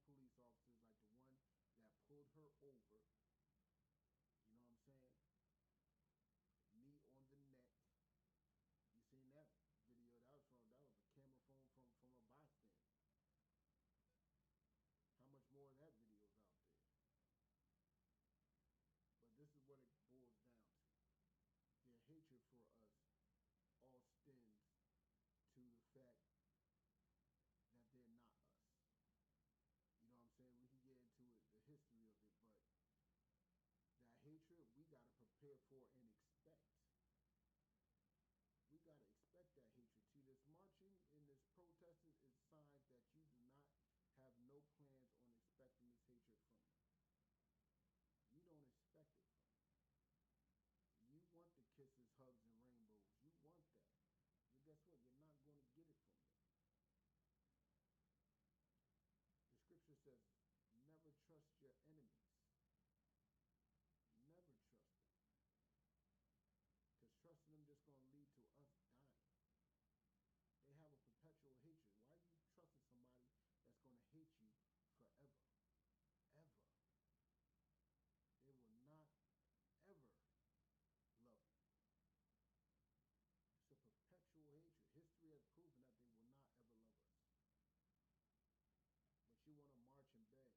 police officers, like the one that pulled her over. You know what I'm saying? Knee on the neck. You seen that video? That was a camera phone from a bystander. How much more of that video's out there? But this is what it boils down to. Their hatred for us all stems to the fact that they're not us. You know what I'm saying? We can get into it, the history of it, but that hatred we gotta prepare for and expect. We gotta expect that hatred. See, this marching and this protesting is signs that you do not have no plans on expecting this hatred from them. You don't expect it from them. You want the kisses, hugs, and rainbows. You want that. But guess what? You're not going to get it from them. The scripture says, never trust your enemies. Never trust them. Because trusting them just going to lead to us dying. They have a perpetual hatred. Why are you trusting somebody that's going to hate you forever? Ever. They will not ever love you. It's a perpetual hatred. History has proven that they will not ever love us. But you want to march and beg.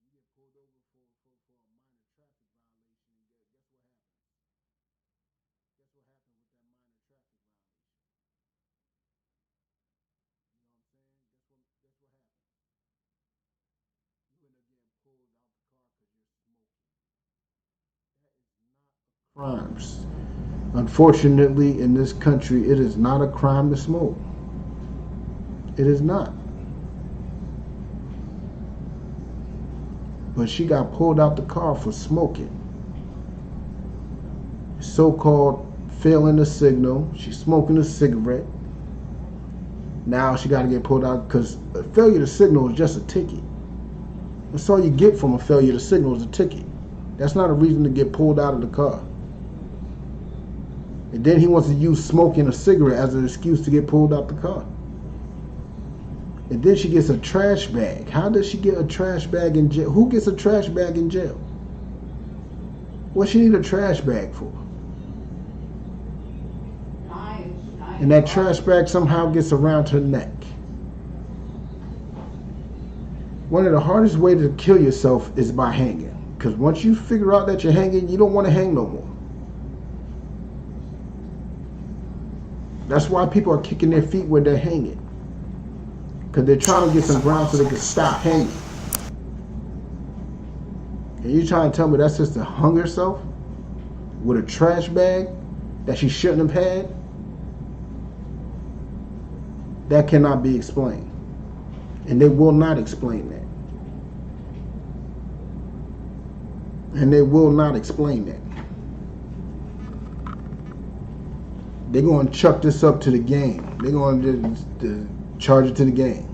You get pulled over for a minor traffic violation, and guess what happened? Guess what happened with that minor traffic violation? You know what I'm saying? Guess what happened? You end up getting pulled out the car because you're smoking. That is not a crime. Unfortunately, in this country, it is not a crime to smoke. It is not. But she got pulled out the car for smoking. So-called failing the signal. She's smoking a cigarette. Now she got to get pulled out because a failure to signal is just a ticket. That's all you get from a failure to signal is a ticket. That's not a reason to get pulled out of the car. And then he wants to use smoking a cigarette as an excuse to get pulled out the car. And then she gets a trash bag. How does she get a trash bag in jail? Who gets a trash bag in jail? What she need a trash bag for? And that trash bag somehow gets around her neck. One of the hardest ways to kill yourself is by hanging. Because once you figure out that you're hanging, you don't want to hang no more. That's why people are kicking their feet when they're hanging. Because they're trying to get some ground so they can stop hanging. And you trying to tell me that's just to hung herself with a trash bag that she shouldn't have had? That cannot be explained. And they will not explain that. And they will not explain that. They're going to chuck this up to the game. They're going to charge it to the game.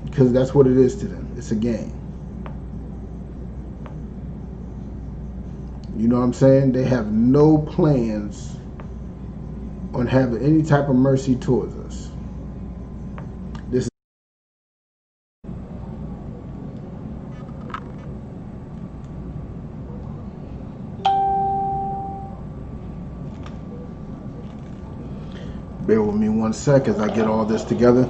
Because that's what it is to them. It's a game. You know what I'm saying? They have no plans on having any type of mercy towards us. This is bear with me 1 second as I get all this together.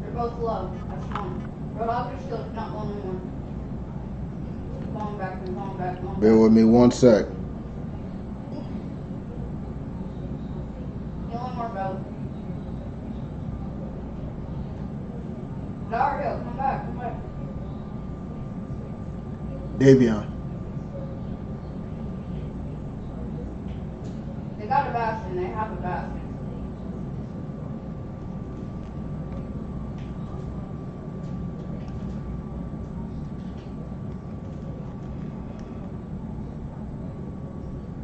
They're both low. That's fine. Roadhog is still not only one. Going back, going back, going back. Bear with me 1 sec. Get one more, bro. Dario, come back, come back. Davion. They got a bastion. They have a bastion.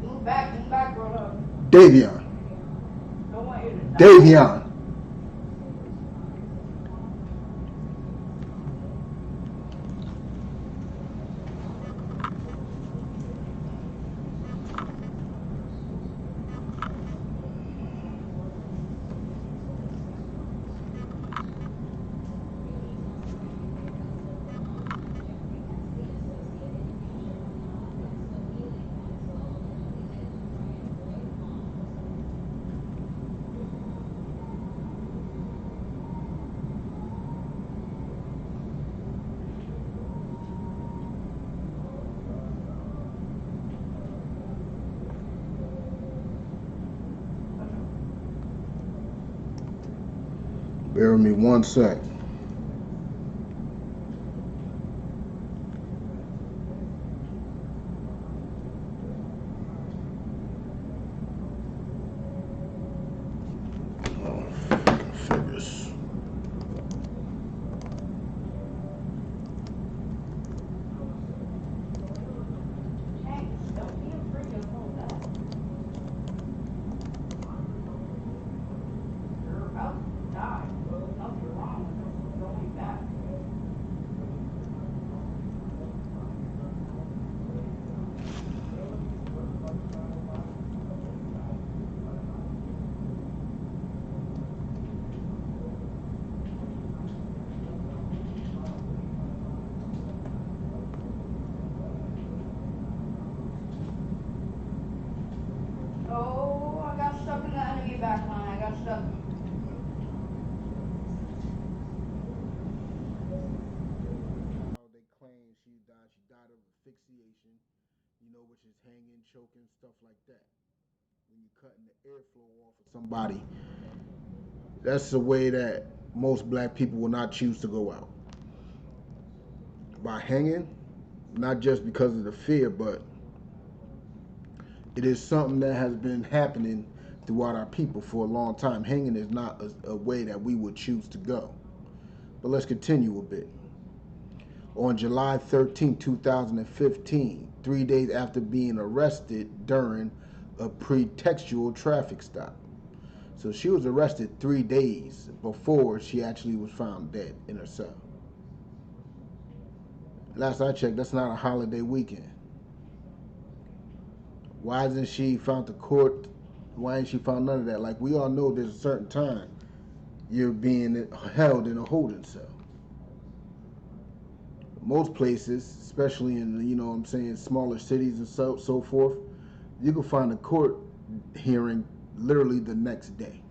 Move back, Roadhog. Davion. Don't want you to die. Davion. Bear with me one sec. Oh, fucking figures. Tank, don't be afraid to hold that. You're about to die. There's nothing wrong with going back. Oh, I got stuck in the enemy back line. I got stuck. How they claim she died. She died of asphyxiation, which is hanging, choking, stuff like that. When you're cutting the airflow off of somebody, that's the way that most black people will not choose to go out. By hanging, not just because of the fear, but it is something that has been happening throughout our people for a long time. Hanging is not a way that we would choose to go. But let's continue a bit. On July 13, 2015, 3 days after being arrested during a pretextual traffic stop. So she was arrested 3 days before she actually was found dead in her cell. Last I checked, that's not a holiday weekend. Why isn't she found to court? Why ain't she found none of that? Like, we all know there's a certain time you're being held in a holding cell. Most places, especially in, what I'm saying, smaller cities and so forth, you can find a court hearing literally the next day.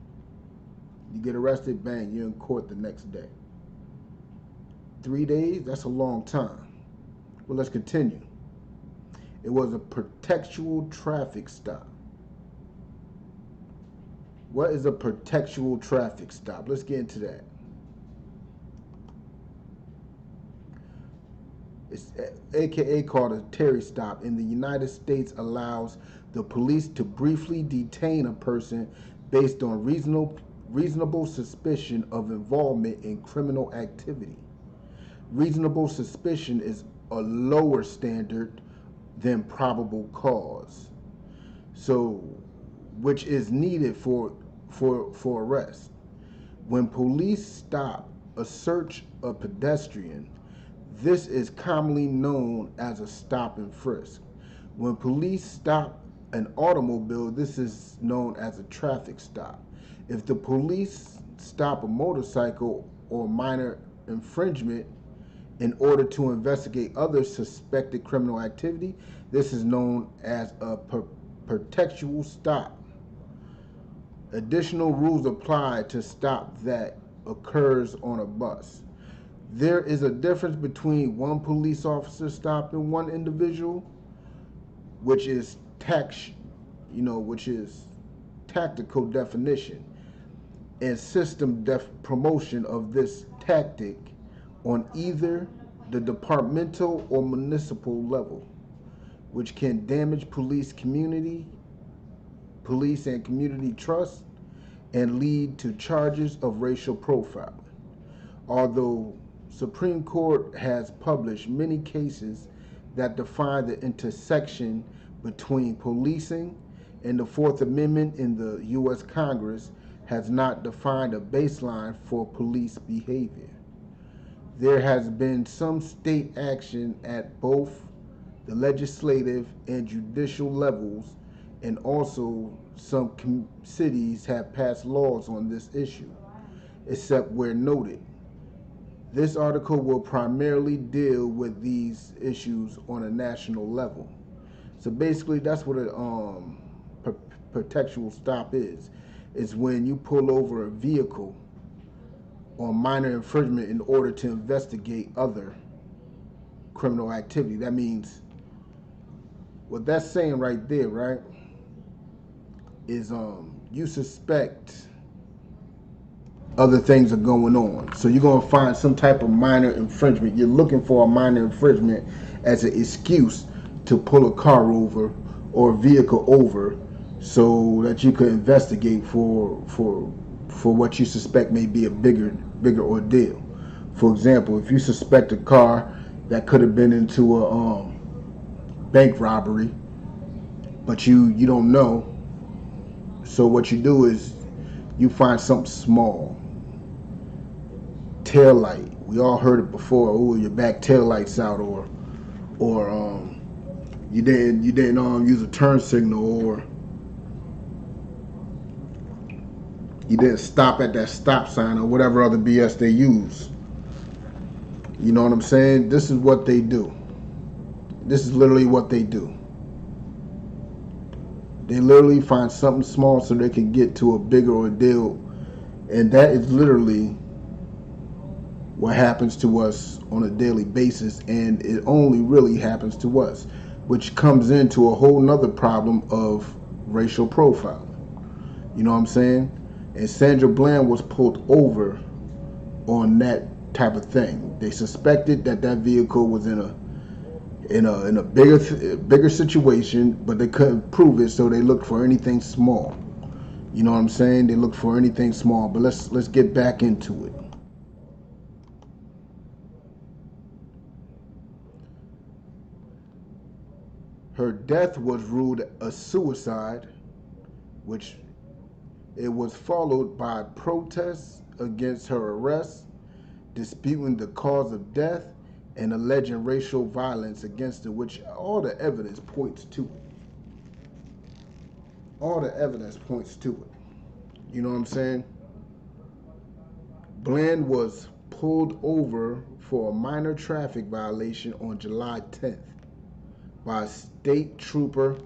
You get arrested, bang, you're in court the next day. 3 days, that's a long time. Well, let's continue. It was a pretextual traffic stop. What is a pretextual traffic stop? Let's get into that. It's aka called a Terry stop in the United States, allows the police to briefly detain a person based on reasonable suspicion of involvement in criminal activity. Reasonable suspicion is a lower standard than probable cause. So, which is needed for arrest. When police stop a search of pedestrian, this is commonly known as a stop and frisk. When police stop an automobile, this is known as a traffic stop. If the police stop a motorcycle or minor infringement in order to investigate other suspected criminal activity, this is known as a pretextual stop. Additional rules apply to stop that occurs on a bus. There is a difference between one police officer stopping one individual, which is which is tactical definition, and system promotion of this tactic on either the departmental or municipal level, which can damage police and community trust, and lead to charges of racial profiling. Although Supreme Court has published many cases that define the intersection between policing and the Fourth Amendment, in the U.S. Congress has not defined a baseline for police behavior. There has been some state action at both the legislative and judicial levels, and also some cities have passed laws on this issue, except where noted. This article will primarily deal with these issues on a national level. So basically, that's what a pretextual stop is. It's when you pull over a vehicle on minor infringement in order to investigate other criminal activity. That means what that's saying right there, right? Is you suspect other things are going on. So you're going to find some type of minor infringement. You're looking for a minor infringement as an excuse to pull a car over or a vehicle over so that you could investigate for what you suspect may be a bigger ordeal. For example, if you suspect a car that could have been into a bank robbery, but you don't know, so what you do is you find something small, tail light. We all heard it before. Oh, your back tail lights out, or you didn't use a turn signal, or you didn't stop at that stop sign, or whatever other BS they use. You know what I'm saying? This is what they do. This is literally what they do. They literally find something small so they can get to a bigger ordeal, and that is literally what happens to us on a daily basis, and it only really happens to us, which comes into a whole nother problem of racial profiling. You know what I'm saying? And Sandra Bland was pulled over on that type of thing. They suspected that that vehicle was in a bigger situation, but they couldn't prove it, so they looked for anything small. You know what I'm saying? They looked for anything small. But let's get back into it. Her death was ruled a suicide, which it was followed by protests against her arrest, disputing the cause of death, and alleging racial violence against her, which all the evidence points to it. All the evidence points to it. You know what I'm saying? Bland was pulled over for a minor traffic violation on July 10th by State Trooper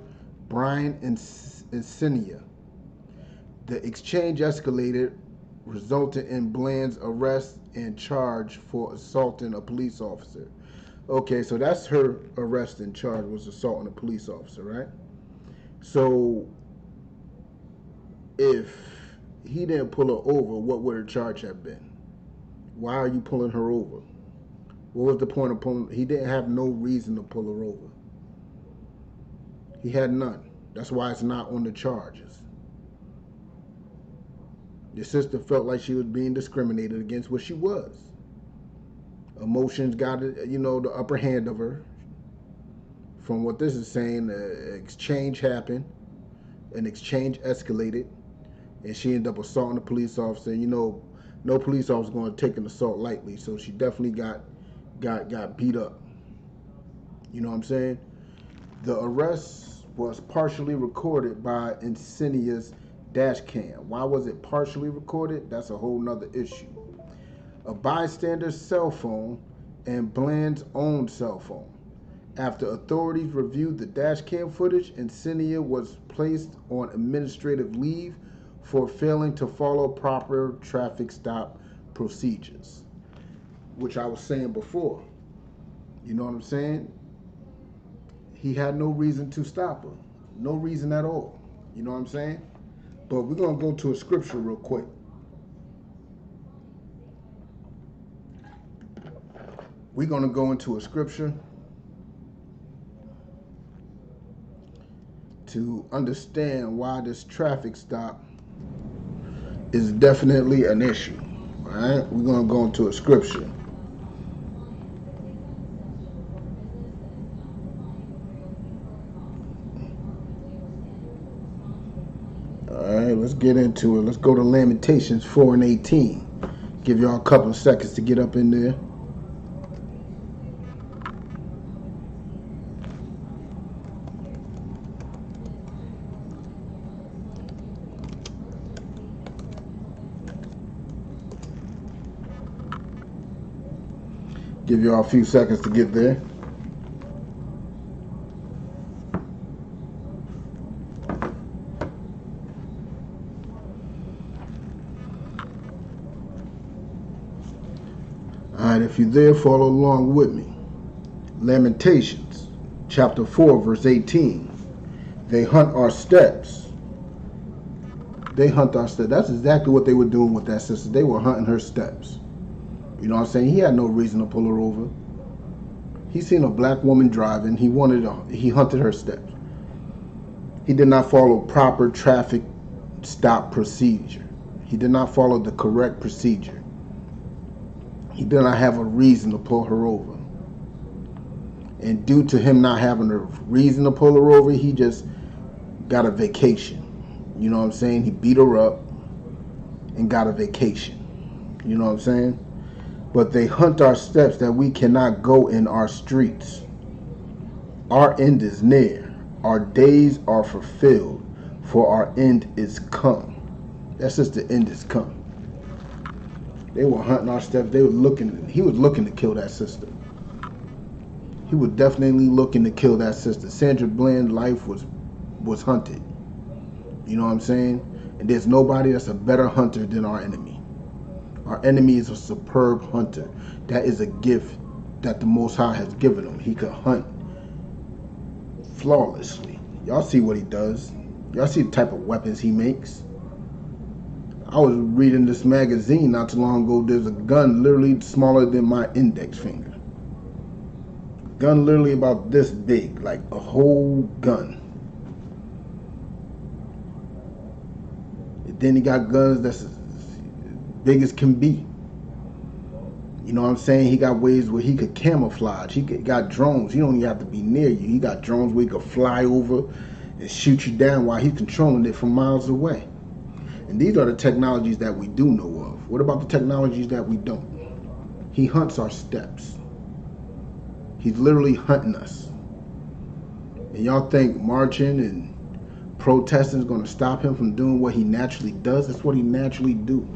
Brian Insinia. The exchange escalated, resulting in Bland's arrest and charge for assaulting a police officer. Okay, so that's her arrest and charge, was assaulting a police officer, right? So if he didn't pull her over, what would her charge have been? Why are you pulling her over? What was the point of pulling? He didn't have no reason to pull her over. He had none. That's why it's not on the charges. Your sister felt like she was being discriminated against, what she was. Emotions got, the upper hand of her. From what this is saying, an exchange happened. An exchange escalated, and she ended up assaulting a police officer. No police officer is going to take an assault lightly, so she definitely got beat up. You know what I'm saying? The arrest was partially recorded by Insinia's dash cam. Why was it partially recorded? That's a whole nother issue. A bystander's cell phone and Bland's own cell phone. After authorities reviewed the dash cam footage, Insinia was placed on administrative leave for failing to follow proper traffic stop procedures, which I was saying before. You know what I'm saying? He had no reason to stop her. No reason at all. You know what I'm saying? But we're going to go to a scripture real quick. We're going to go into a scripture to understand why this traffic stop is definitely an issue. All right? We're going to go into a scripture. All right, let's get into it. Let's go to Lamentations 4:18. Give y'all a couple of seconds to get up in there. Give y'all a few seconds to get there. Alright, if you're there, follow along with me. Lamentations, chapter 4, verse 18. They hunt our steps, They hunt our steps. That's exactly what they were doing with that sister. They were hunting her steps. You know what I'm saying? He had no reason to pull her over. He seen a black woman driving. He hunted her steps. He did not follow proper traffic stop procedure. He did not follow the correct procedure. He did not have a reason to pull her over. And due to him not having a reason to pull her over, he just got a vacation. You know what I'm saying? He beat her up and got a vacation. You know what I'm saying? But they hunt our steps that we cannot go in our streets. Our end is near. Our days are fulfilled, for our end is come. That's just the end is come. They were hunting our steps. They were looking. He was looking to kill that sister. He was definitely looking to kill that sister. Sandra Bland's life was hunted. You know what I'm saying? And there's nobody that's a better hunter than our enemy. Our enemy is a superb hunter. That is a gift that the Most High has given him. He could hunt flawlessly. Y'all see what he does. Y'all see the type of weapons he makes. I was reading this magazine not too long ago. There's a gun literally smaller than my index finger. Gun literally about this big, like a whole gun. And then he got guns that's as big as can be. You know what I'm saying? He got ways where he could camouflage. He got drones. He don't even have to be near you. He got drones where he could fly over and shoot you down while he's controlling it from miles away. And these are the technologies that we do know of. What about the technologies that we don't? He hunts our steps. He's literally hunting us. And y'all think marching and protesting is going to stop him from doing what he naturally does? That's what he naturally do.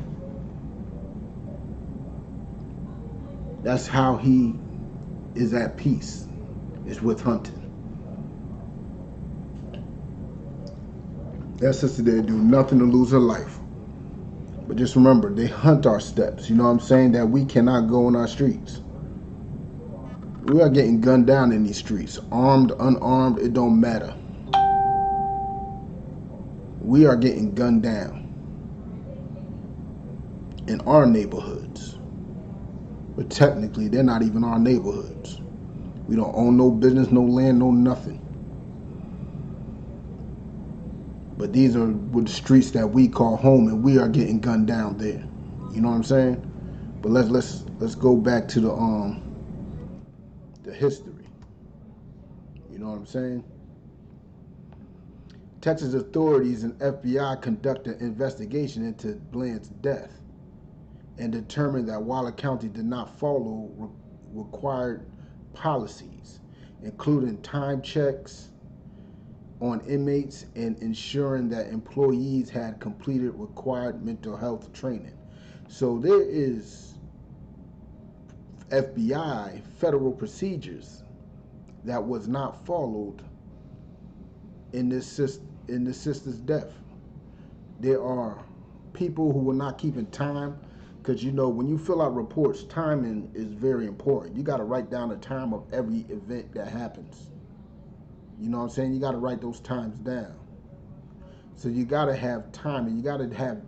That's how he is at peace, is with hunting. That sister didn't do nothing to lose her life. But just remember, they hunt our steps. You know what I'm saying? That we cannot go in our streets. We are getting gunned down in these streets. Armed, unarmed, it don't matter. We are getting gunned down in our neighborhoods. But technically, they're not even our neighborhoods. We don't own no business, no land, no nothing. But these are the streets that we call home, and we are getting gunned down there. You know what I'm saying? But let's go back to the history. You know what I'm saying? Texas authorities and FBI conducted an investigation into Bland's death and determined that Waller County did not follow required policies, including time checks on inmates and ensuring that employees had completed required mental health training. So there is FBI federal procedures that was not followed in this sister's death. There are people who were not keeping time, because you know when you fill out reports, timing is very important. You got to write down the time of every event that happens. You know what I'm saying? You got to write those times down. So you got to have time, and you got to have,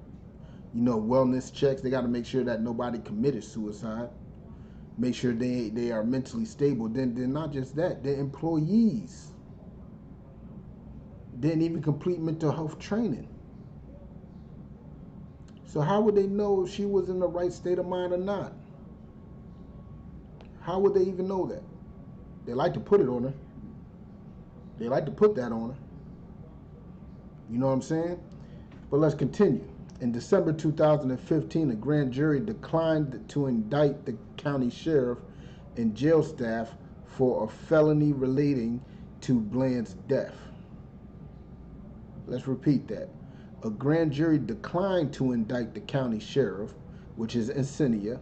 wellness checks. They got to make sure that nobody committed suicide. Make sure they are mentally stable. Then not just that, their employees didn't even complete mental health training. So how would they know if she was in the right state of mind or not? How would they even know that? They like to put it on her. They like to put that on her. You know what I'm saying? But let's continue. In December 2015, a grand jury declined to indict the county sheriff and jail staff for a felony relating to Bland's death. Let's repeat that. A grand jury declined to indict the county sheriff, which is Encinias,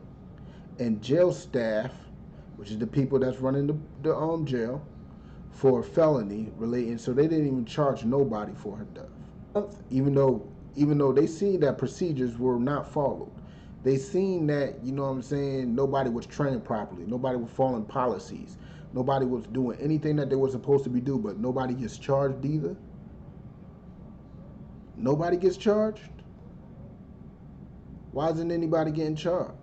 and jail staff, which is the people that's running the jail, for a felony relating. So they didn't even charge nobody for her death, even though they seen that procedures were not followed. They seen that, you know what I'm saying, nobody was trained properly, nobody was following policies, nobody was doing anything that they were supposed to be doing, but nobody gets charged either. Nobody gets charged. Why isn't anybody getting charged?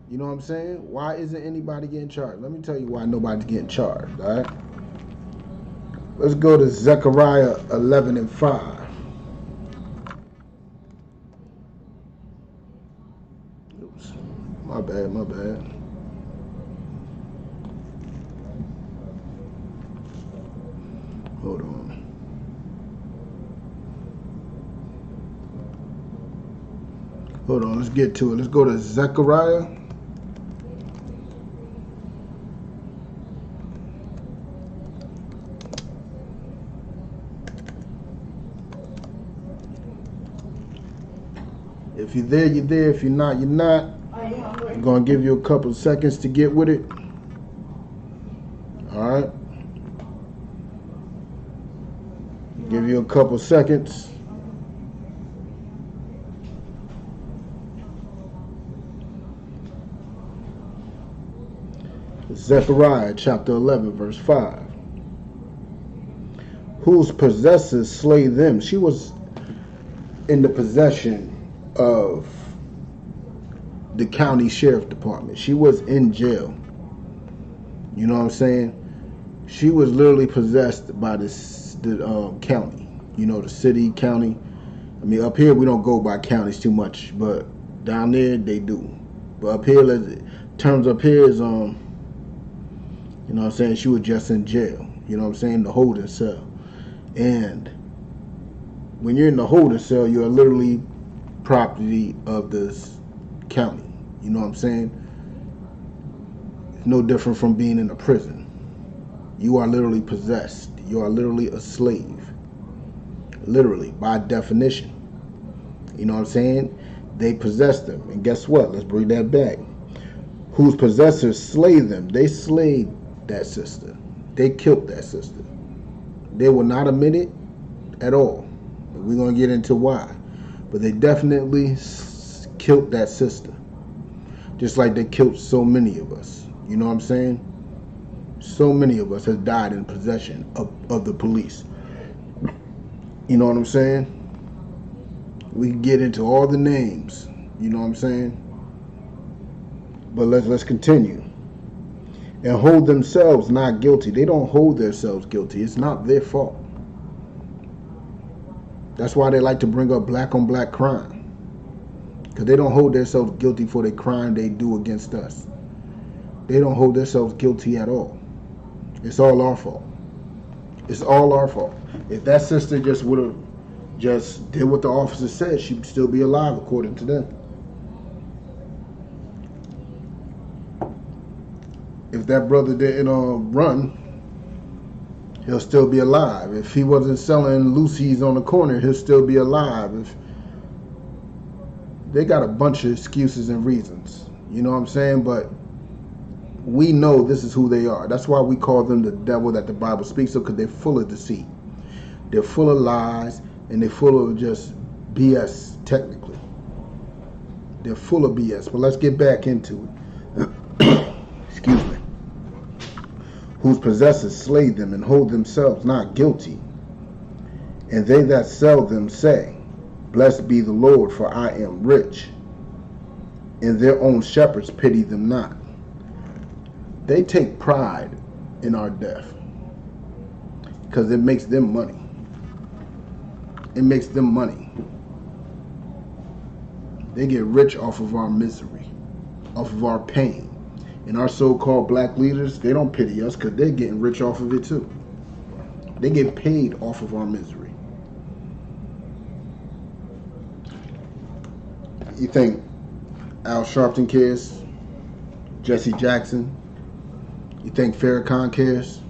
You know what I'm saying? Why isn't anybody getting charged? Let me tell you why nobody's getting charged, all right? Let's go to Zechariah 11 and 5. Oops. My bad, my bad. Hold on. Hold on, let's get to it. Let's go to Zechariah. If you're there, you're there. If you're not, you're not. I'm going to give you a couple seconds to get with it. All right. Give you a couple seconds. Zechariah chapter 11, verse 5. Whose possessors slay them. She was in the possession of the county sheriff department. She was in jail. You know what I'm saying? She was literally possessed by the county. You know, the city, county. I mean, up here we don't go by counties too much, but down there they do. But up here, terms up here is you know what I'm saying? She was just in jail. You know what I'm saying? The holding cell. And when you're in the holding cell, you're literally property of this county. You know what I'm saying? It's no different from being in a prison. You are literally possessed. You are literally a slave. Literally, by definition. You know what I'm saying? They possess them. And guess what? Let's bring that back. Whose possessors slay them. They slayed that sister. They killed that sister. They will not admit it at all. We're going to get into why. But they definitely killed that sister. Just like they killed so many of us. You know what I'm saying? So many of us have died in possession of the police. You know what I'm saying? We can get into all the names. You know what I'm saying? But let's continue. And hold themselves not guilty. They don't hold themselves guilty. It's not their fault. That's why they like to bring up black on black crime. Because they don't hold themselves guilty for the crime they do against us. They don't hold themselves guilty at all. It's all our fault. It's all our fault. If that sister just would have just did what the officer said, she'd still be alive according to them. If that brother didn't run, he'll still be alive. If he wasn't selling Lucy's on the corner, he'll still be alive. If they got a bunch of excuses and reasons, you know what I'm saying? But we know this is who they are. That's why we call them the devil that the Bible speaks of, because they're full of deceit. They're full of lies, and they're full of just BS, technically. They're full of BS. But let's get back into it. Excuse me. Whose possessors slay them and hold themselves not guilty. And they that sell them say, Blessed be the Lord, for I am rich. And their own shepherds pity them not. They take pride in our death because it makes them money. It makes them money. They get rich off of our misery, off of our pain. And our so-called black leaders, they don't pity us because they're getting rich off of it too. They get paid off of our misery. You think Al Sharpton cares? Jesse Jackson? You think Farrakhan cares?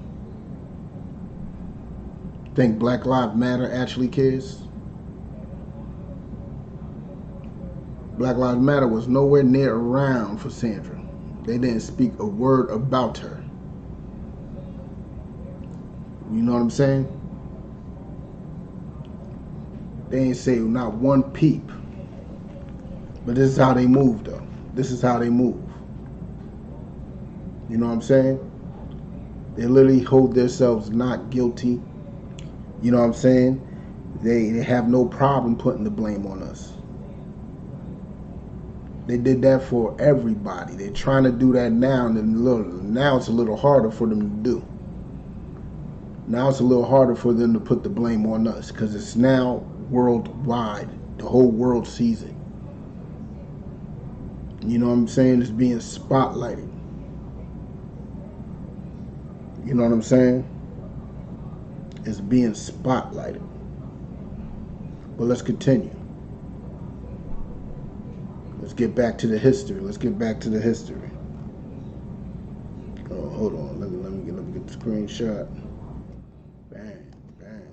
Think Black Lives Matter actually cares? Black Lives Matter was nowhere near around for Sandra. They didn't speak a word about her. You know what I'm saying? They ain't say not one peep. But this is how they move, though. This is how they move. You know what I'm saying? They literally hold themselves not guilty. You know what I'm saying? They have no problem putting the blame on us. They did that for everybody. They're trying to do that now, and now it's a little harder for them to do. Now it's a little harder for them to put the blame on us because it's now worldwide. The whole world sees it. You know what I'm saying? It's being spotlighted. You know what I'm saying? It's being spotlighted. But let's continue. Let's get back to the history. Let's get back to the history. Oh, hold on. Let me get the screenshot. Bang, bang.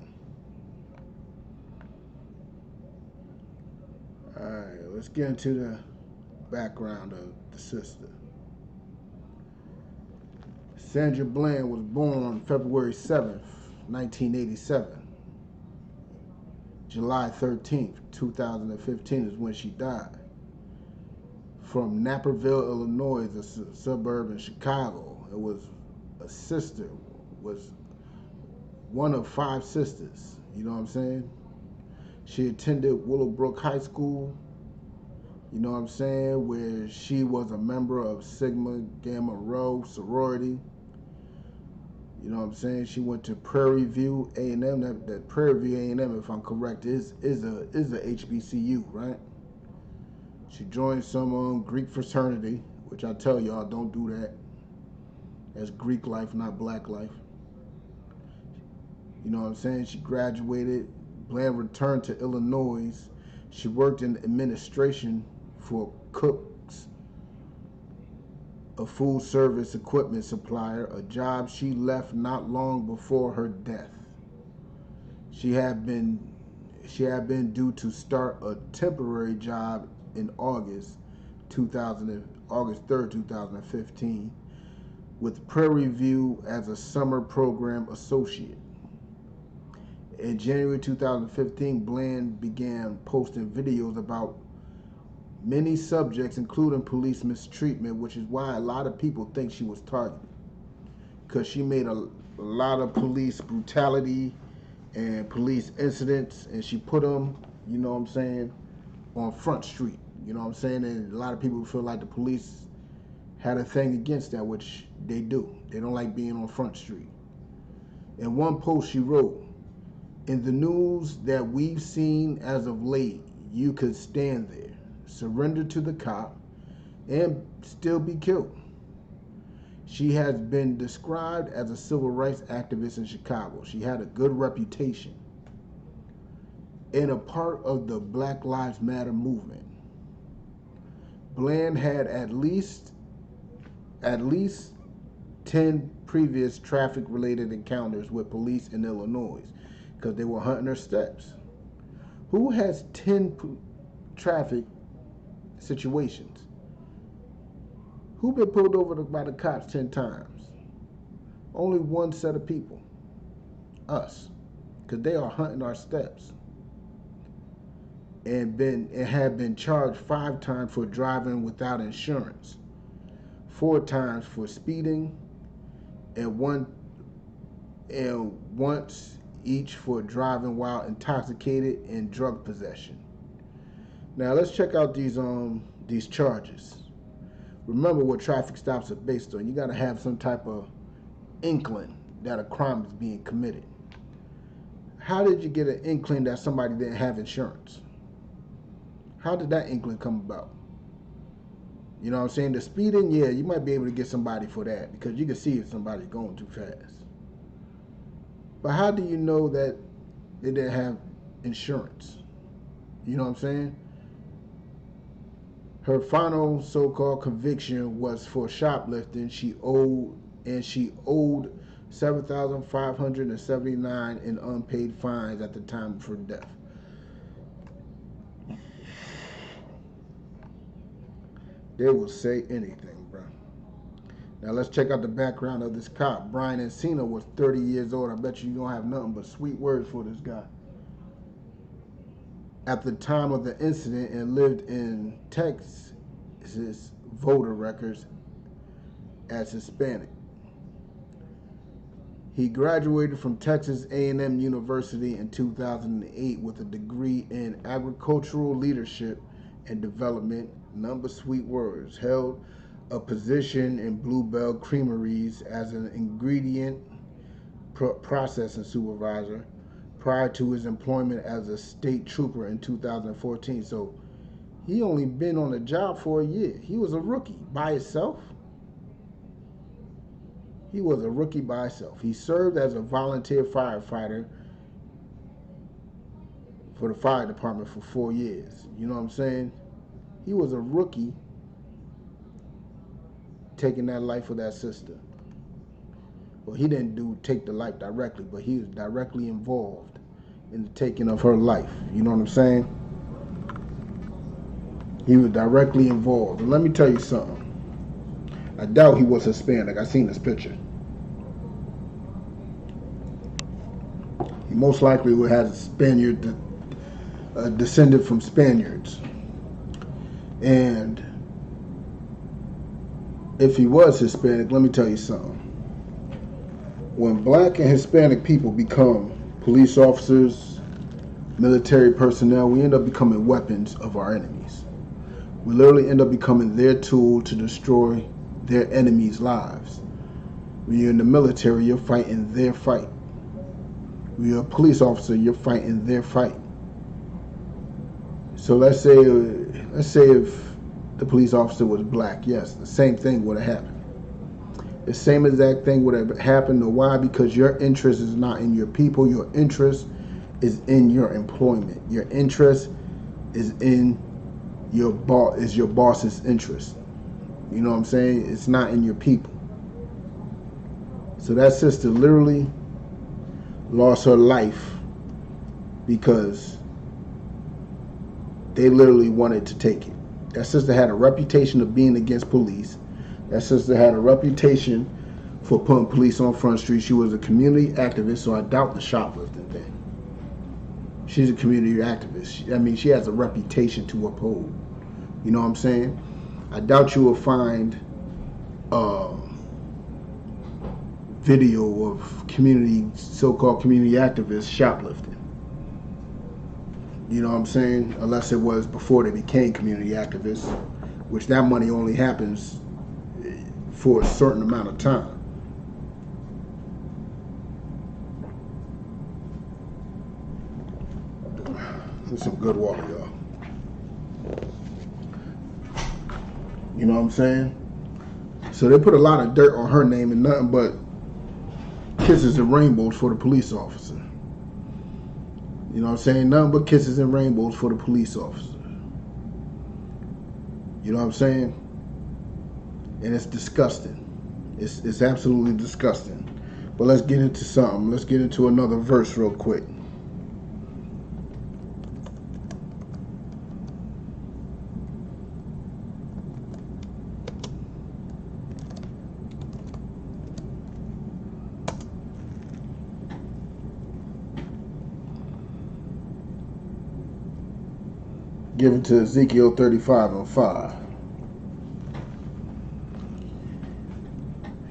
All right, let's get into the background of the sister. Sandra Bland was born February 7th, 1987. July 13th, 2015 is when she died. From Naperville, Illinois, a suburb in Chicago. It was a sister, was one of five sisters. You know what I'm saying? She attended Willowbrook High School, you know what I'm saying, where she was a member of Sigma Gamma Rho sorority. You know what I'm saying? She went to Prairie View A&M. That Prairie View A&M, if I'm correct, is a HBCU, right? She joined some Greek fraternity, which I tell y'all don't do that. That's Greek life, not black life. You know what I'm saying? She graduated. Bland returned to Illinois. She worked in administration for Cooks, a food service equipment supplier, a job she left not long before her death. She had been due to start a temporary job in August 3rd, 2015, with Prairie View as a summer program associate. In January 2015, Bland began posting videos about many subjects, including police mistreatment, which is why a lot of people think she was targeted. Because she made a lot of police brutality and police incidents, and she put them, you know what I'm saying, on Front Street. You know what I'm saying? And a lot of people feel like the police had a thing against that, which they do. They don't like being on Front Street. In one post, she wrote, "In the news that we've seen as of late, you could stand there, surrender to the cop, and still be killed." She has been described as a civil rights activist in Chicago. She had a good reputation and a part of the Black Lives Matter movement. Bland had at least 10 previous traffic related encounters with police in Illinois because they were hunting her steps. Who has 10 traffic situations? Who been pulled over by the cops 10 times? Only one set of people. Us. Because they are hunting our steps. And have been charged 5 times for driving without insurance, 4 times for speeding, and once each for driving while intoxicated and drug possession. Now let's check out these charges. Remember what traffic stops are based on. You got to have some type of inkling that a crime is being committed. How did you get an inkling that somebody didn't have insurance? How did that inkling come about? You know what I'm saying? The speeding, yeah, you might be able to get somebody for that because you can see if somebody's going too fast. But how do you know that they didn't have insurance? You know what I'm saying? Her final so-called conviction was for shoplifting. She owed 7,579 in unpaid fines at the time of her death. They will say anything, bro. Now let's check out the background of this cop. Brian Encina was 30 years old. I bet you don't have nothing but sweet words for this guy. At the time of the incident and lived in Texas voter records as Hispanic. He graduated from Texas A&M University in 2008 with a degree in agricultural leadership and development, none but sweet words. Held a position in Bluebell Creameries as an ingredient processing supervisor prior to his employment as a state trooper in 2014. So he only been on the job for a year. He was a rookie by himself. He was a rookie by himself. He served as a volunteer firefighter for the fire department for 4 years. You know what I'm saying? He was a rookie taking that life of that sister. Well, he didn't take the life directly, but he was directly involved in the taking of her life. You know what I'm saying? He was directly involved. And let me tell you something. I doubt he was Hispanic. I seen his picture. He most likely would have a Spaniard, descended from Spaniards. And if he was Hispanic, let me tell you something. When black and Hispanic people become police officers, military personnel, we end up becoming weapons of our enemies. We literally end up becoming their tool to destroy their enemies' lives. When you're in the military, you're fighting their fight. When you're a police officer, you're fighting their fight. So let's say if the police officer was black, yes, the same thing would have happened. The same exact thing would have happened. Why? Because your interest is not in your people. Your interest is in your employment. Your interest is in your boss's interest. You know what I'm saying? It's not in your people. So that sister literally lost her life because they literally wanted to take it. That sister had a reputation of being against police. That sister had a reputation for putting police on Front Street. She was a community activist, so I doubt the shoplifting thing. She's a community activist. I mean, she has a reputation to uphold. You know what I'm saying? I doubt you will find video of so-called community activists shoplifting. You know what I'm saying? Unless it was before they became community activists, which that money only happens for a certain amount of time. This is some good water, y'all. You know what I'm saying? So they put a lot of dirt on her name and nothing but kisses and rainbows for the police officer. You know what I'm saying? Nothing but kisses and rainbows for the police officer. You know what I'm saying? And it's disgusting. It's absolutely disgusting. But let's get into something. Let's get into another verse real quick. Give it to Ezekiel 35:5.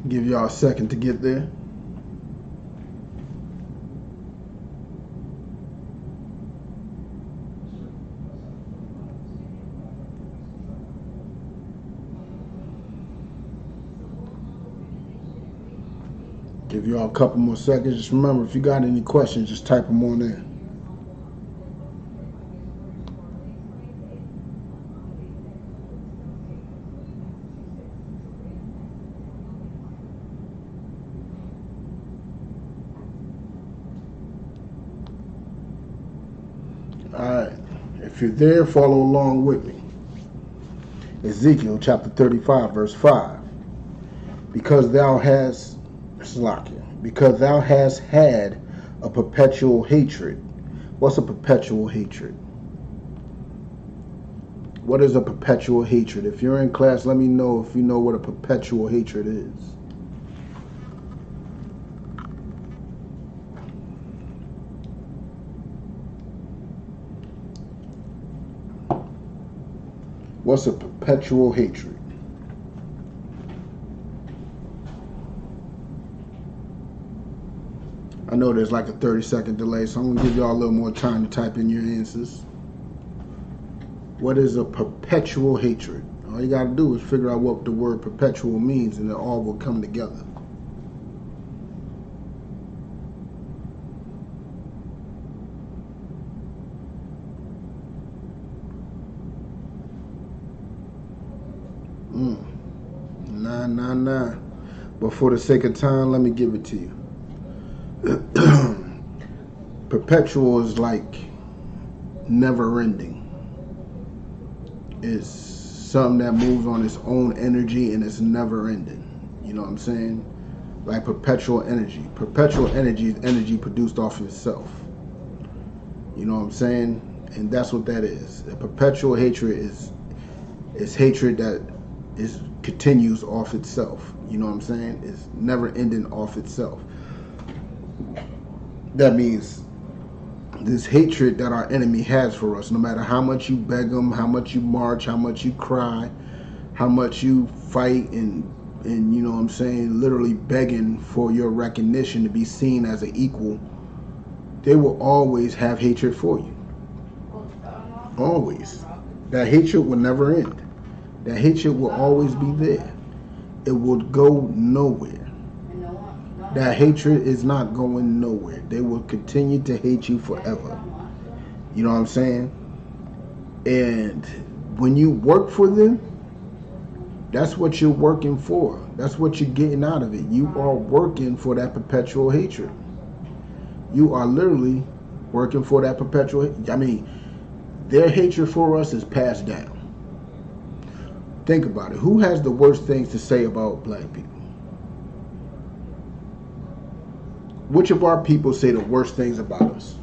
Give y'all a second to get there. Give y'all a couple more seconds. Just remember, if you got any questions, just type them on in. Alright, if you're there, follow along with me. Ezekiel chapter 35, verse 5. Because thou hast had a perpetual hatred. What's a perpetual hatred? What is a perpetual hatred? If you're in class, let me know if you know what a perpetual hatred is. What's a perpetual hatred? I know there's like a 30-second delay, so I'm going to give y'all a little more time to type in your answers. What is a perpetual hatred? All you got to do is figure out what the word perpetual means, and it all will come together. Nah. But for the sake of time, let me give it to you. Perpetual is like never ending. It's something that moves on its own energy and it's never ending. You know what I'm saying? Like perpetual energy. Perpetual energy is energy produced off of itself. You know what I'm saying? And that's what that is. A perpetual hatred is hatred that is continues off itself. You know what I'm saying? It's never ending off itself. That means this hatred that our enemy has for us, no matter how much you beg them, how much you march, how much you cry, how much you fight and you know what I'm saying, literally begging for your recognition to be seen as an equal, they will always have hatred for you. Always. That hatred will never end. That hatred will always be there. It will go nowhere. That hatred is not going nowhere. They will continue to hate you forever. You know what I'm saying? And when you work for them, that's what you're working for. That's what you're getting out of it. You are working for that perpetual hatred. You are literally working for that perpetual. I mean, their hatred for us is passed down. Think about it. Who has the worst things to say about black people? Which of our people say the worst things about us?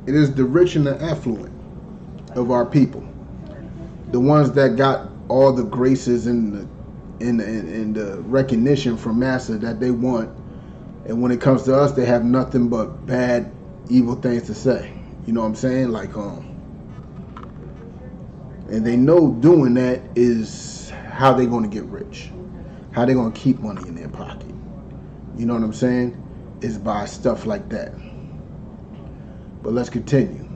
It is the rich and the affluent of our people. The ones that got all the graces and the recognition from massa that they want. And when it comes to us, they have nothing but bad, evil things to say. You know what I'm saying? Like, and they know doing that is how they're going to get rich. How they're going to keep money in their pocket. You know what I'm saying? Is by stuff like that. But let's continue.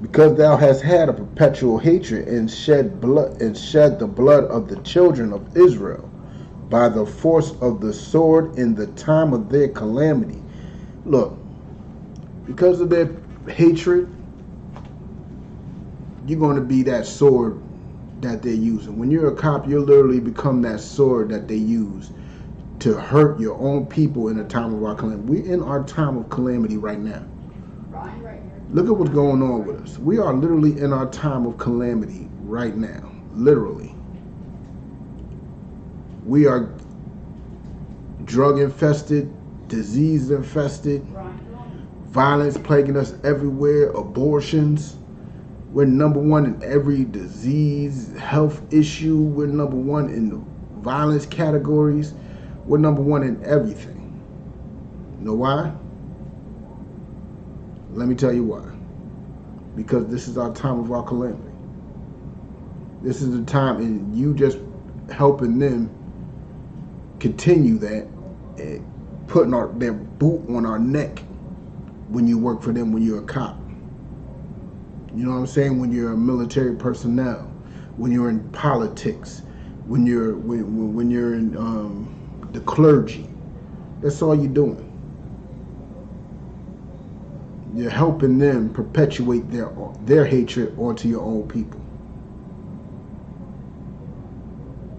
Because thou hast had a perpetual hatred and shed the blood of the children of Israel by the force of the sword in the time of their calamity. Look, because of their hatred, you're going to be that sword that they're using. When you're a cop, you'll literally become that sword that they use to hurt your own people in a time of our calamity. We're in our time of calamity right now. Look at what's going on with us. We are literally in our time of calamity right now. Literally. We are drug infested, disease infested, violence plaguing us everywhere, abortions. We're number one in every disease, health issue. We're number one in the violence categories. We're number one in everything. You know why? Let me tell you why. Because this is our time of our calamity. This is the time, and you just helping them continue that, and putting their boot on our neck when you work for them, when you're a cop. You know what I'm saying? When you're a military personnel, when you're in politics, when you're in the clergy. That's all you're doing. You're helping them perpetuate their hatred onto your own people.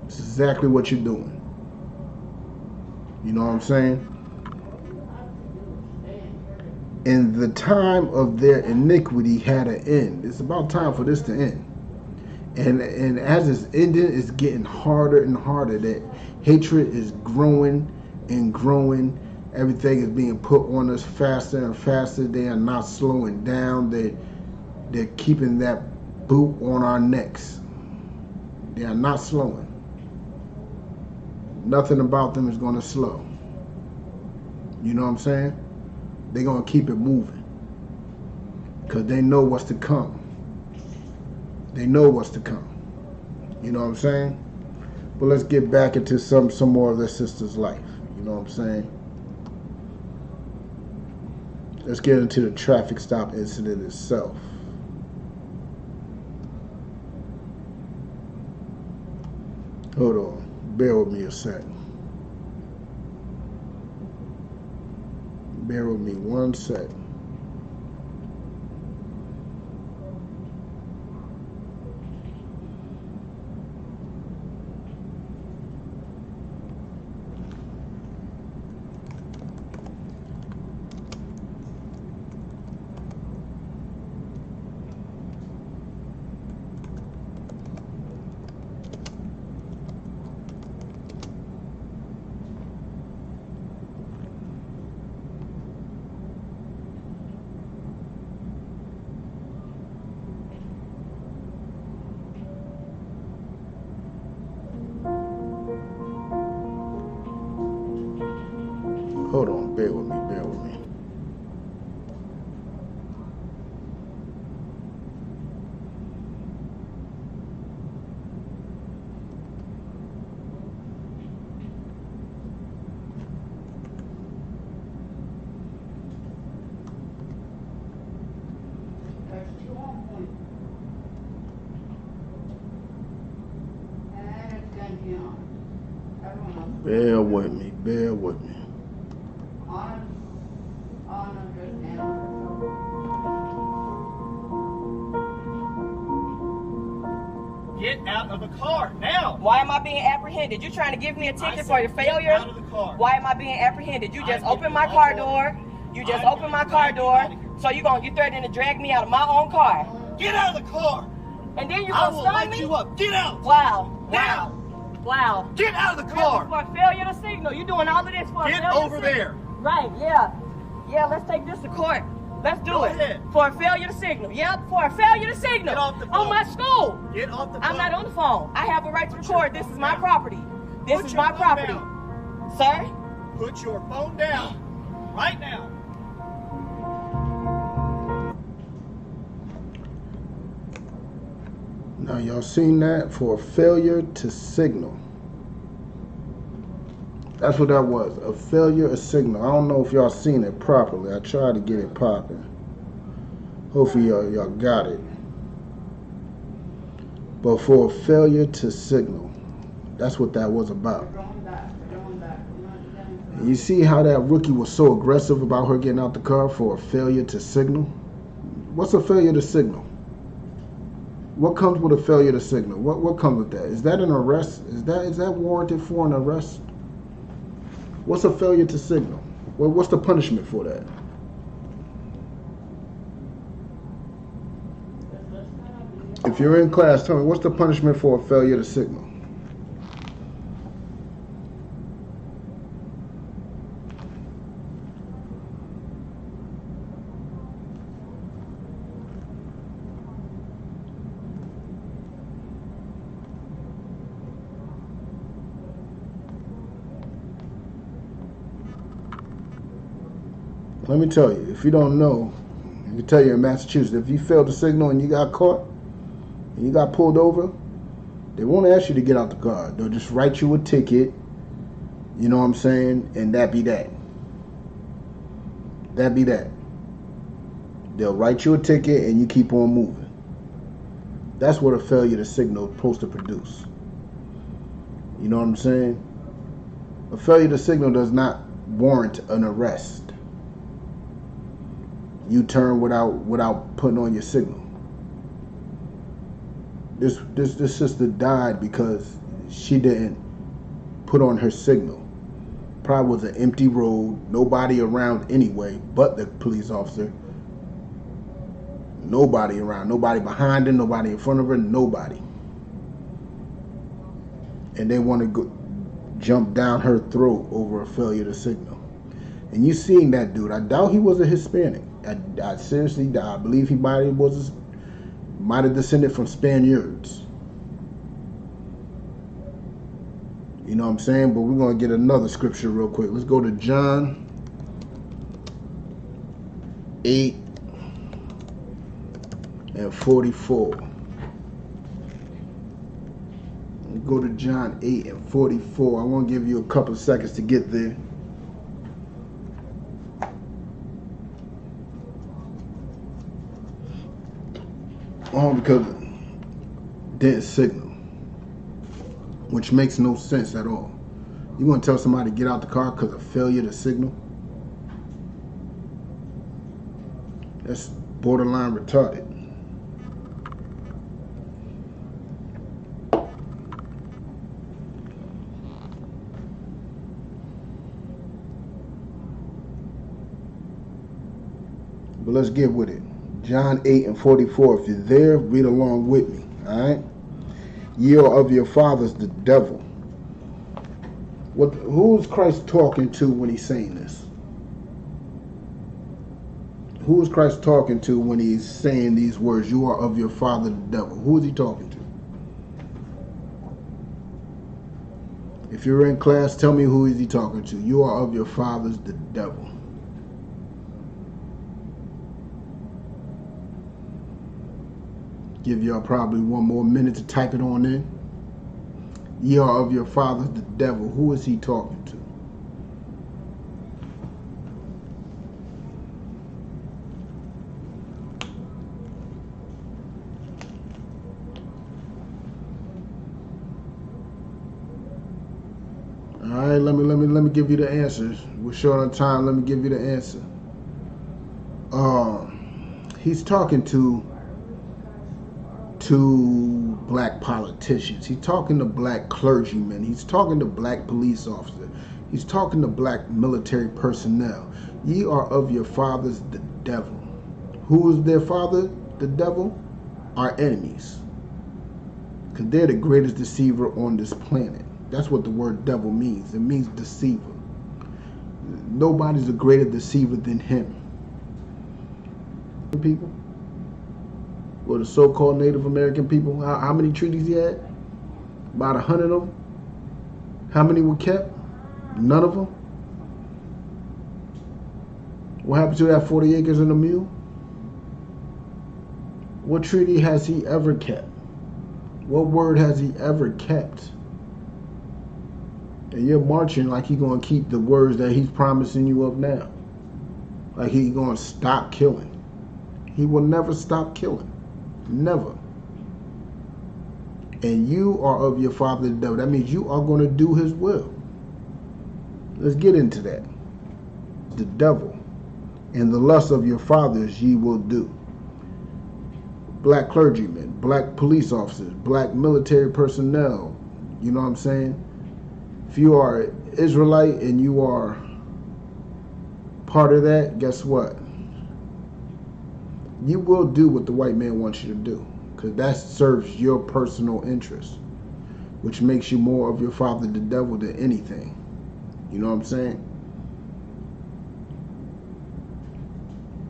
It's exactly what you're doing. You know what I'm saying? And the time of their iniquity had an end. It's about time for this to end. And as it's ending, it's getting harder and harder. That hatred is growing and growing. Everything is being put on us faster and faster. They are not slowing down. They're keeping that boot on our necks. They are not slowing. Nothing about them is going to slow. You know what I'm saying? They're going to keep it moving. Because they know what's to come. They know what's to come. You know what I'm saying? But let's get back into some more of their sister's life. You know what I'm saying? Let's get into the traffic stop incident itself. Hold on. Bear with me a sec. Bear with me 1 sec. Hold on. Bear with me. Bear with me. There's 2 on point. And it's Genji on. Everyone else. Bear with me. Bear with me. On just animals. Get out of the car now! Why am I being apprehended? You trying to give me a ticket for your failure? Get out of the car. Why am I being apprehended? You just I'm opened giving my you car all door. You just I'm opened my giving car you door. out of here. So you threatening to drag me out of my own car. Get out of the car! And then you I gonna will stun light me? you up! Get out! Wow. Now! Wow. Get out of the Really, car! for a failure to signal. You doing all of this for a Get failure over to signal. there! Right, yeah. Yeah, let's take this to court. Let's do Go it. ahead. For a failure to signal. Yep, for a failure to signal. Get off the On phone. my school. Get off the phone! I'm not on the phone. I have a right to Put your record. This is phone my down. property. This Put is your my phone property. down. Sir? Put your phone down! Right now! Now y'all seen that? For a failure to signal. That's what that was. A failure to signal. I don't know if y'all seen it properly. I tried to get it popping. Hopefully y'all got it. But for a failure to signal. That's what that was about. We're going back. We're going back. We're not getting to And you see how that rookie was so aggressive about her getting out the car for a failure to signal? What's a failure to signal? What comes with a failure to signal? What comes with that? Is that an arrest? Is that warranted for an arrest? What's a failure to signal? What's the punishment for that? If you're in class, tell me, what's the punishment for a failure to signal? Let me tell you, if you don't know, I can tell you in Massachusetts, if you failed to signal and you got caught, and you got pulled over, they won't ask you to get out the car. They'll just write you a ticket, you know what I'm saying, and that be that. That be that. They'll write you a ticket and you keep on moving. That's what a failure to signal is supposed to produce. You know what I'm saying? A failure to signal does not warrant an arrest. You turn without putting on your signal. This sister died because she didn't put on her signal. Probably was an empty road, nobody around anyway, but the police officer. Nobody around, nobody behind her, nobody in front of her, nobody. And they want to go jump down her throat over a failure to signal. And you seen that dude. I doubt he was a Hispanic. I seriously doubt. I believe he might have descended from Spaniards. You know what I'm saying? But we're going to get another scripture real quick. Let's go to John 8 and 44. Go to John 8 and 44. I want to give you a couple of seconds to get there. Because it didn't signal, which makes no sense at all. You want to tell somebody to get out the car because of failure to signal? That's borderline retarded. But let's get with it. John 8 and 44. If you're there, read along with me. Alright? Ye are of your fathers the devil. Who is Christ talking to when he's saying this? Who is Christ talking to when he's saying these words? You are of your father the devil. Who is he talking to? If you're in class, tell me who is he talking to. You are of your fathers the devil. Give y'all probably one more minute to type it on in. Ye are of your fathers the devil. Who is he talking to? All right, let me give you the answers. We're short on time. Let me give you the answer. He's talking to black politicians. He's talking to black clergymen. He's talking to black police officers. He's talking to black military personnel. Ye are of your fathers the devil. Who is their father? The devil? Our enemies. Because they're the greatest deceiver on this planet. That's what the word devil means. It means deceiver. Nobody's a greater deceiver than him. People? Well, the so-called Native American people, how many treaties he had? About 100 of them. How many were kept? None of them. What happened to that 40 acres and a mule? What treaty has he ever kept? What word has he ever kept? And you're marching like he's going to keep the words that he's promising you of now. Like he's going to stop killing. He will never stop killing. Never. And you are of your father the devil. That means you are going to do his will. Let's get into that. The devil and the lust of your fathers ye will do. Black clergymen, black police officers, black military personnel. You know what I'm saying? If you are an Israelite and you are part of that, guess what? You will do what the white man wants you to do, because that serves your personal interest, which makes you more of your father the devil than anything. You know what I'm saying?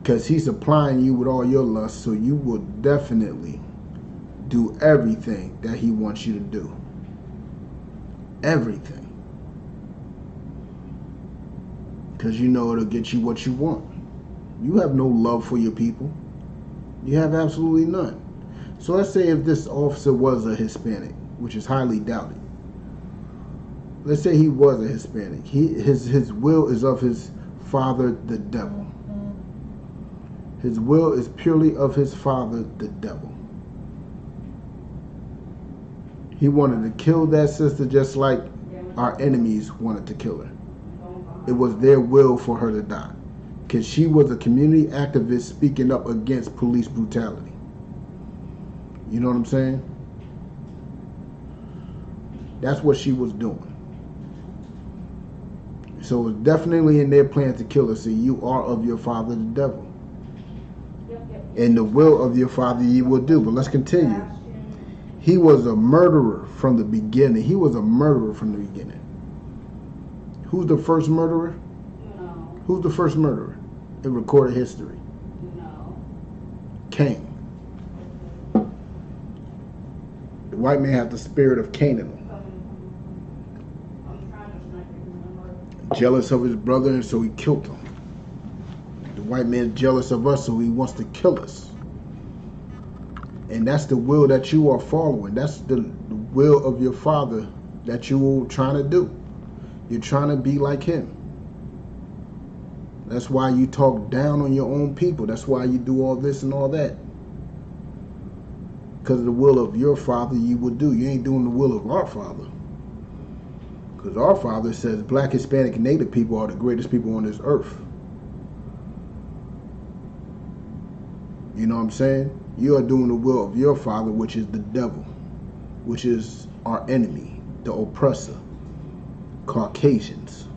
Because he's supplying you with all your lust, so you will definitely do everything that he wants you to do. Everything. Because you know it'll get you what you want. You have no love for your people. You have absolutely none. So let's say if this officer was a Hispanic, which is highly doubted. Let's say he was a Hispanic. His will is of his father, the devil. His will is purely of his father, the devil. He wanted to kill that sister just like our enemies wanted to kill her. It was their will for her to die. Because she was a community activist speaking up against police brutality. You know what I'm saying? That's what she was doing. So it's definitely in their plan to kill her. See, you are of your father the devil. And the will of your father ye will do. But let's continue. He was a murderer from the beginning. He was a murderer from the beginning. Who's the first murderer? No. Who's the first murderer in recorded history? No. Cain. The white man had the spirit of Cain in him. I'm trying to snipe you. Jealous of his brother, and so he killed him. The white man's jealous of us, so he wants to kill us. And that's the will that you are following. That's the will of your Father that you're trying to do. You're trying to be like him. That's why you talk down on your own people. That's why you do all this and all that. Because of the will of your Father you would do. You ain't doing the will of our Father. Because our Father says Black, Hispanic, and Native people are the greatest people on this earth. You know what I'm saying? You are doing the will of your Father, which is the devil, which is our enemy, the oppressor, Caucasians.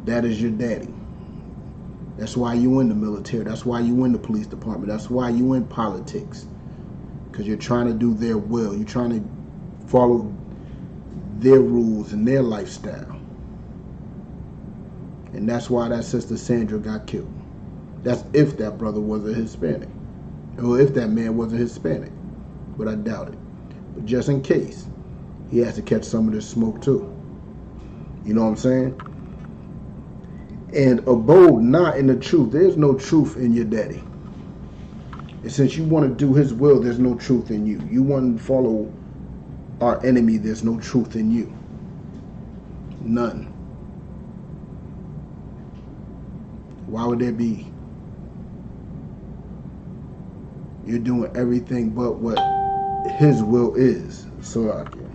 That is your daddy. That's why you in the military. That's why you in the police department. That's why you in politics. Because you're trying to do their will. You're trying to follow their rules and their lifestyle. And that's why that sister Sandra got killed. That's if that brother was a Hispanic. Or if that man was a Hispanic. But I doubt it. But just in case, he has to catch some of this smoke too. You know what I'm saying? And abode not in the truth. There's no truth in your daddy. And since you want to do his will, there's no truth in you. You want to follow our enemy, there's no truth in you. None. Why would there be? You're doing everything but what his will is. Salakia.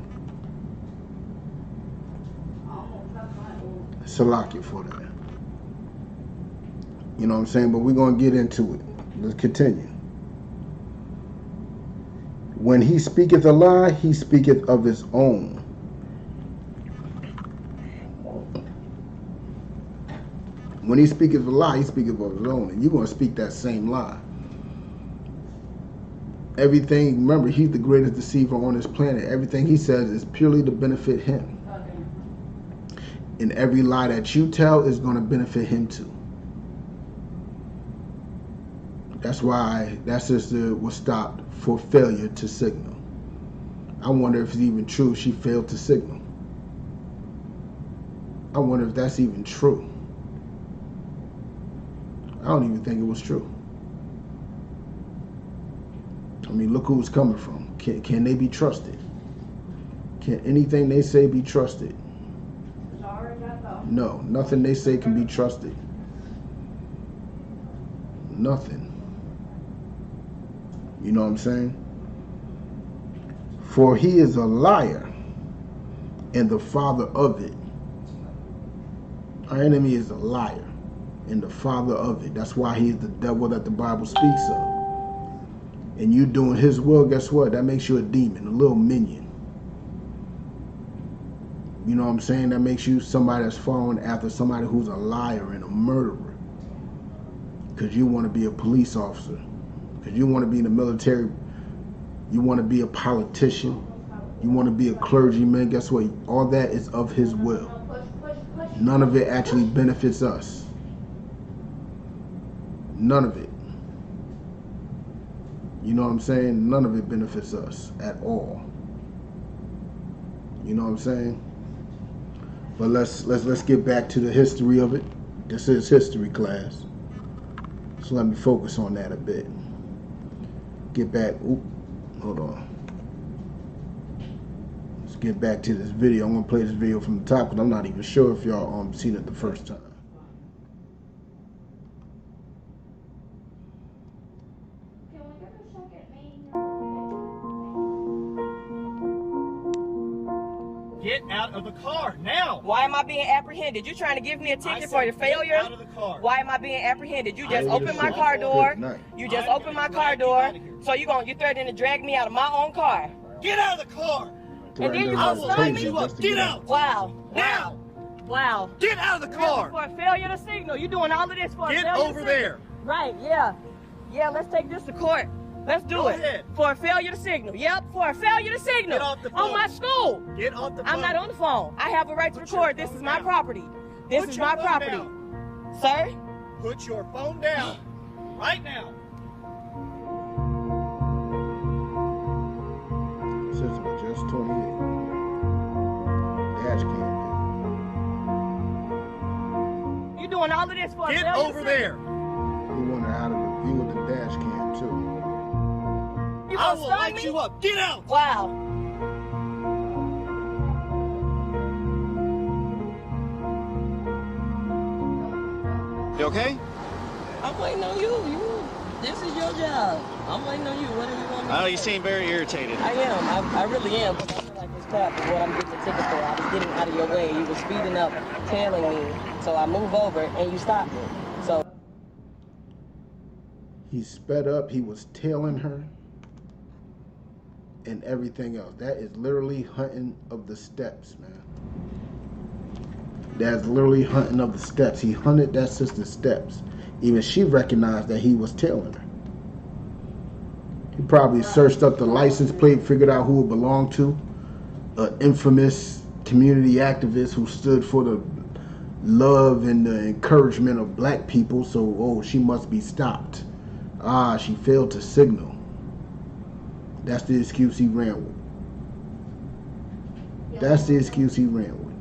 Salakia for that. You know what I'm saying? But we're going to get into it. Let's continue. When he speaketh a lie, he speaketh of his own. When he speaketh a lie, he speaketh of his own. And you're going to speak that same lie. Everything, remember, he's the greatest deceiver on this planet. Everything he says is purely to benefit him. And every lie that you tell is going to benefit him too. That's why that sister was stopped for failure to signal. I wonder if it's even true she failed to signal. I wonder if that's even true. I don't even think it was true. I mean, look who it's coming from. Can they be trusted? Can anything they say be trusted? No, nothing they say can be trusted. Nothing. You know what I'm saying? For he is a liar and the father of it. Our enemy is a liar and the father of it. That's why he is the devil that the Bible speaks of. And you doing his will, guess what? That makes you a demon, a little minion. You know what I'm saying? That makes you somebody that's following after somebody who's a liar and a murderer. Because you want to be a police officer. Because you want to be in the military. You want to be a politician. You want to be a clergyman. Guess what? All that is of his will. None of it actually benefits us. None of it. You know what I'm saying? None of it benefits us at all. You know what I'm saying? But let's get back to the history of it. This is history class. So let me focus on that a bit. Get back. Oop, hold on. Let's get back to this video. I'm gonna play this video from the top because I'm not even sure if y'all seen it the first time. Get out of the car now. Why am I being apprehended? You trying to give me a ticket for your failure? Get out of the car. Why am I being apprehended? You just I opened my car door. You just opened my car door. So you threatening to drag me out of my own car. Get out of the car. And then you I gonna will stop light me? you up. Get out. Wow. Now. Wow. Get out of the Really, car. for a failure to signal. You doing all of this for Get a failure over to there. signal. Right, yeah. Yeah, let's take this to court. Let's do Go it. ahead. For a failure to signal. Yep, for a failure to signal. Get off the On phone. my school. Get off the phone. I'm not on the phone. I have a right to Put your record. This phone is my down. property. This Put is your my phone property. down. Sir? Put your phone down. Right now. Sister was just 28. Dash cam. You doing all of this for a Get failure over to there. He wanted out of the view of the dash cam too. signal? You I gonna will stop light me? you up. Get out. Wow. You okay? I'm waiting on you. This is your job. I'm waiting on you. What do you want me I know to you do? seem very irritated. I am. I really am. Because I feel like it's crap is what I'm getting the ticket for. I was getting out of your way. You were speeding up, tailing me. So I move over and you stopped me. So He sped up. He was tailing her and everything else. That is literally hunting of the steps, man. That's literally hunting of the steps. He hunted that sister's steps. Even she recognized that he was tailing her. He probably searched up the license plate, figured out who it belonged to. An infamous community activist who stood for the love and the encouragement of black people. So, oh, she must be stopped. Ah, she failed to signal. That's the excuse he ran with. That's the excuse he ran with.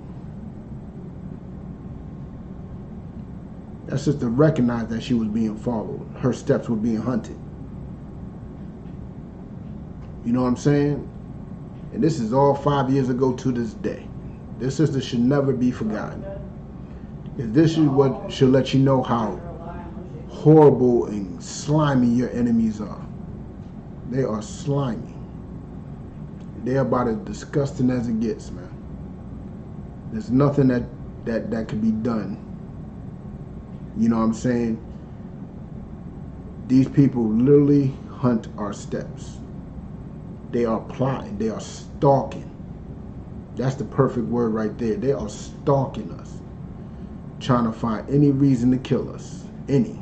That's just to recognize that she was being followed. Her steps were being hunted. You know what I'm saying? And this is all 5 years ago to this day. This sister should never be forgotten. If this is what should let you know how horrible and slimy your enemies are. They are slimy. They're about as disgusting as it gets, man. There's nothing that could be done. You know what I'm saying? These people literally hunt our steps. They are plotting. They are stalking. That's the perfect word right there. They are stalking us. Trying to find any reason to kill us. Any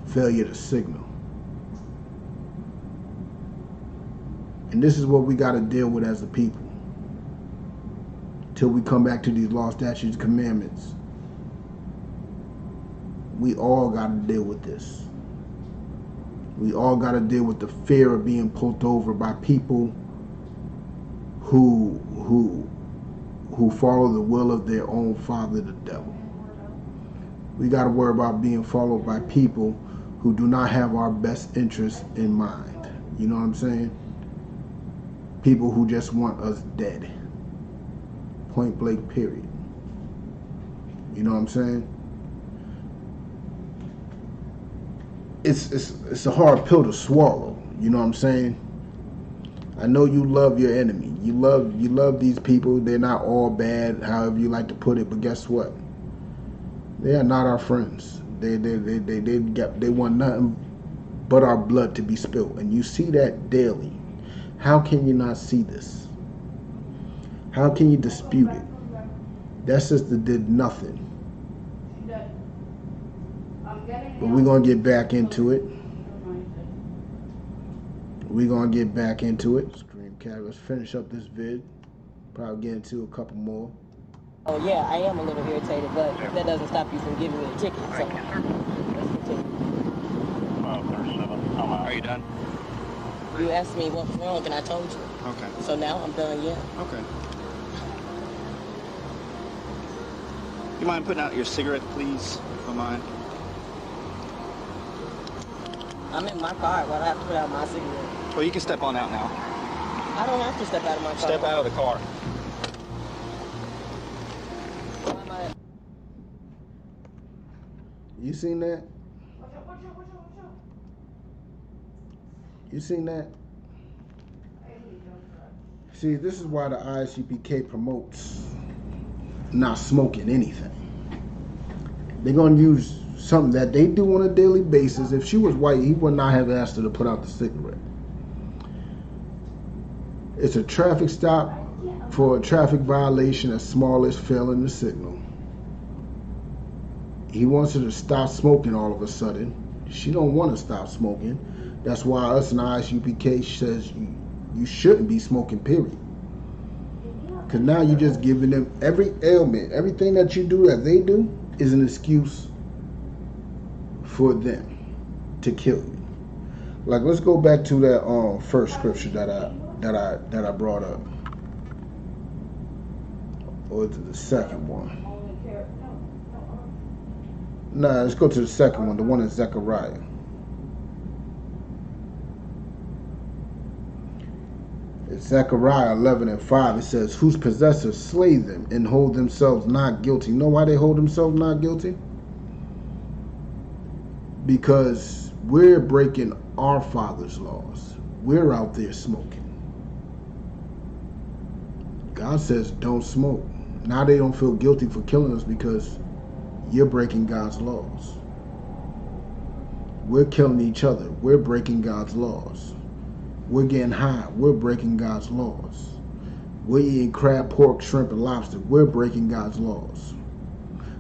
failure to signal. And this is what we got to deal with as a people. Till we come back to these law, statutes, commandments. We all got to deal with this. We all got to deal with the fear of being pulled over by people who follow the will of their own father, the devil. We got to worry about being followed by people who do not have our best interests in mind. You know what I'm saying? People who just want us dead. Point blank, period. You know what I'm saying? It's a hard pill to swallow. You know what I'm saying? I know you love your enemy. You love these people. They're not all bad, however you like to put it. But guess what? They are not our friends. They want nothing but our blood to be spilled, and you see that daily. How can you not see this? How can you dispute it? That sister did nothing. But we're gonna get back into it. Screamcat, let's finish up this vid. Probably get into a couple more. oh yeah, I am a little irritated, but that doesn't stop you from giving me a ticket. So let's continue. Are you done? You asked me what was wrong, and I told you. Okay. So now I'm done. Yeah. Okay. You mind putting out your cigarette, please? If you don't mind. I'm in my car. Why do I have to put out my cigarette? Well, you can step on out now. I don't have to step out of my car. Step out of the car. Why am I- You seen that? You seen that? See, this is why the ISUPK promotes not smoking anything. They're going to use something that they do on a daily basis. If she was white, he would not have asked her to put out the cigarette. It's a traffic stop for a traffic violation as small as failing the signal. He wants her to stop smoking all of a sudden. She don't want to stop smoking. That's why us in the ISUPK says you shouldn't be smoking, period. Because now you're just giving them every ailment. Everything that you do that they do is an excuse for them to kill you. Like, let's go back to that first scripture that I brought up. Or is it the second one? Nah, let's go to the second one, the one in Zechariah. It Zechariah 11:5, it says, whose possessors slay them and hold themselves not guilty. You know why they hold themselves not guilty? Because we're breaking our Father's laws. We're out there smoking. God says don't smoke. Now they don't feel guilty for killing us because you're breaking God's laws. We're killing each other. We're breaking God's laws. We're getting high. We're breaking God's laws. We're eating crab, pork, shrimp, and lobster. We're breaking God's laws.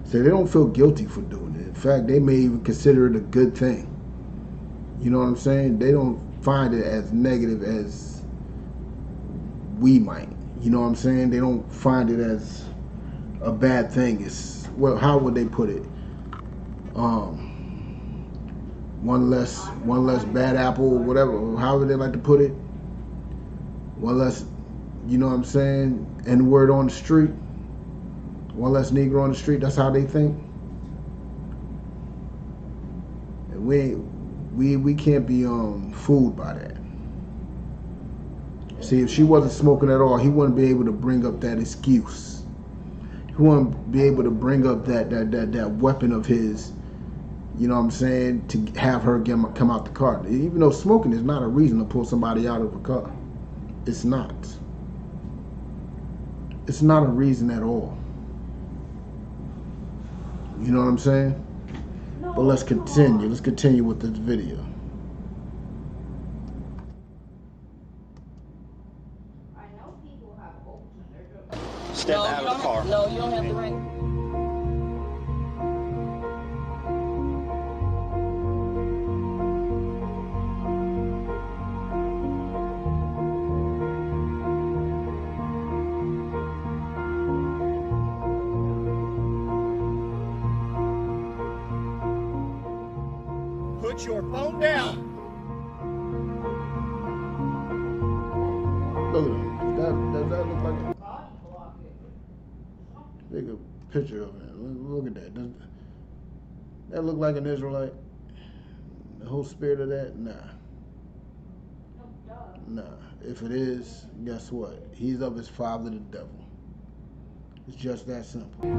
So they don't feel guilty for doing it. In fact, they may even consider it a good thing. You know what I'm saying? They don't find it as negative as we might. You know what I'm saying? They don't find it as a bad thing. It's, well, how would they put it? One less bad apple, whatever, however they like to put it. One less, you know what I'm saying, N-word on the street. One less Negro on the street. That's how they think. And we can't be fooled by that. See, if she wasn't smoking at all, he wouldn't be able to bring up that excuse. He wouldn't be able to bring up that weapon of his. You know what I'm saying? To have her come out the car. Even though smoking is not a reason to pull somebody out of a car. It's not. It's not a reason at all. You know what I'm saying? But let's continue. Let's continue with this video. I know people have hopes and they're just... Step out of the car. No, you don't have the right. Put your phone down. Look at him. Does that look like a... Body block it. Take a picture of it. Look at that. Does that look like an Israelite? The whole spirit of that? Nah. No, duh. Nah. If it is, guess what? He's of his father, the devil. It's just that simple.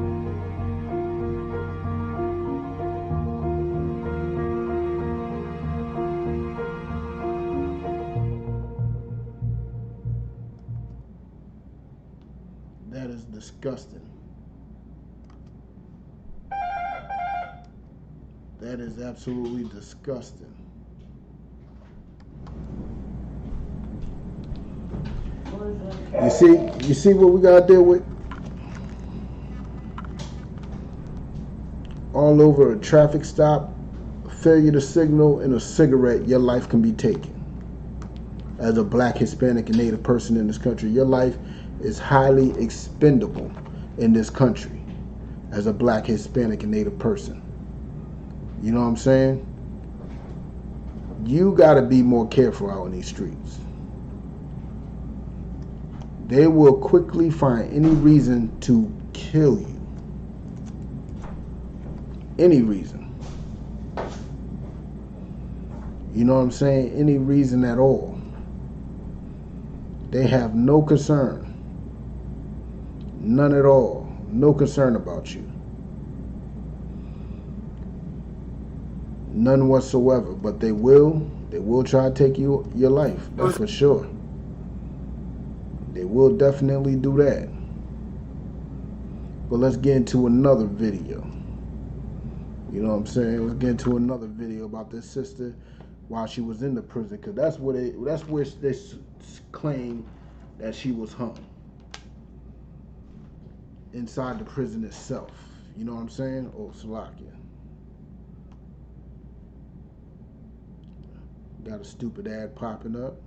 That is disgusting. That is absolutely disgusting. You see what we gotta deal with? All over a traffic stop, failure to signal, and a cigarette, your life can be taken. As a black, Hispanic, and Native person in this country, your life is highly expendable in this country as a black, Hispanic, and Native person. You know what I'm saying? You got to be more careful out in these streets. They will quickly find any reason to kill you. Any reason. You know what I'm saying? Any reason at all. They have no concern. None at all. No concern about you. None whatsoever. But they will try to take your life. That's for sure. They will definitely do that. But let's get into another video. You know what I'm saying? Let's get into another video about this sister while she was in the prison, because that's where they claim that she was hung. Inside the prison itself. You know what I'm saying? Oh, Salakia. Got a stupid ad popping up.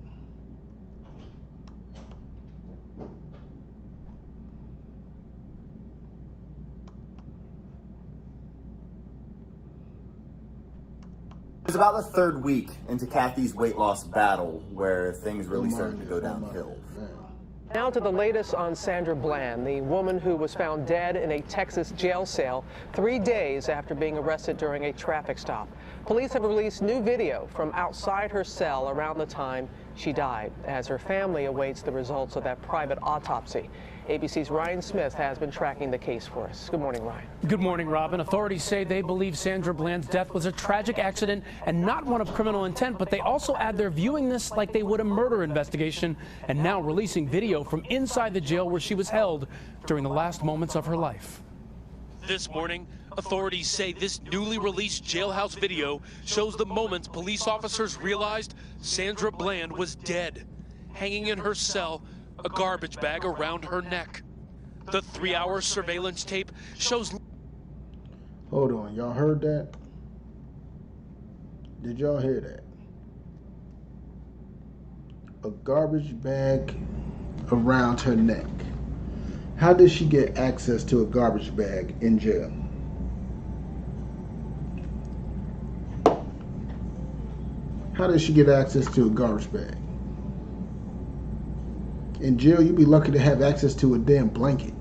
It's about the third week into Kathy's weight loss battle where things really started to go downhill. Now to the latest on Sandra Bland, the woman who was found dead in a Texas jail cell 3 days after being arrested during a traffic stop. Police have released new video from outside her cell around the time she died, as her family awaits the results of that private autopsy. ABC's Ryan Smith has been tracking the case for us. Good morning, Ryan. Good morning, Robin. Authorities say they believe Sandra Bland's death was a tragic accident and not one of criminal intent, but they also add they're viewing this like they would a murder investigation and now releasing video from inside the jail where she was held during the last moments of her life. This morning, authorities say this newly released jailhouse video shows the moments police officers realized Sandra Bland was dead, hanging in her cell, a garbage bag around her neck. The 3-hour surveillance tape shows... Hold on, y'all heard that? Did y'all hear that? A garbage bag around her neck. How did she get access to a garbage bag in jail? How did she get access to a garbage bag? In jail, you'd be lucky to have access to a damn blanket.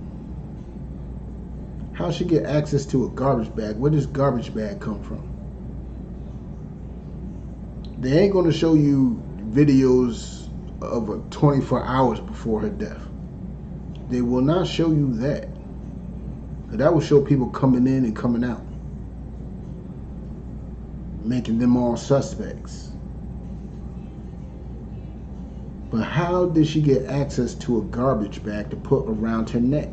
How she get access to a garbage bag? Where does garbage bag come from? They ain't going to show you videos of 24 hours before her death. They will not show you that. That will show people coming in and coming out, making them all suspects. But how did she get access to a garbage bag to put around her neck?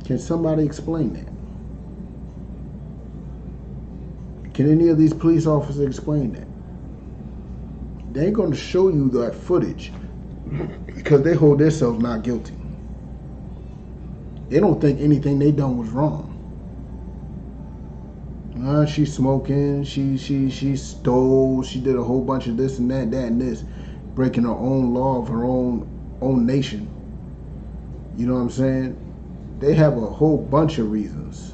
Can somebody explain that? Can any of these police officers explain that? They ain't going to show you that footage because they hold themselves not guilty. They don't think anything they done was wrong. She's smoking, she stole, she did a whole bunch of this and that and this, breaking her own law of her own nation. You know what I'm saying? They have a whole bunch of reasons.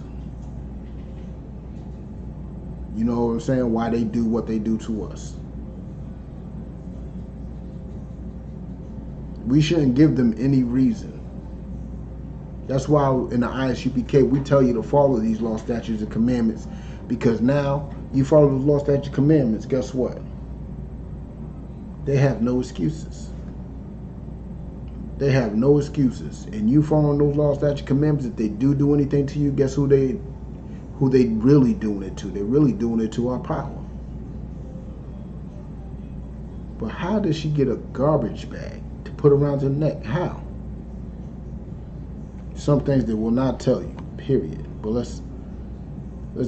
You know what I'm saying? Why they do what they do to us. We shouldn't give them any reason. That's why in the ISUPK we tell you to follow these law, statutes, and commandments, because now you follow those law, statutes, and commandments, guess what? They have no excuses. They have no excuses. And you following those law, statutes, and commandments, if they do anything to you, guess who they really doing it to? They're really doing it to our power. But how did she get a garbage bag to put around her neck? How? Some things they will not tell you, period. But let's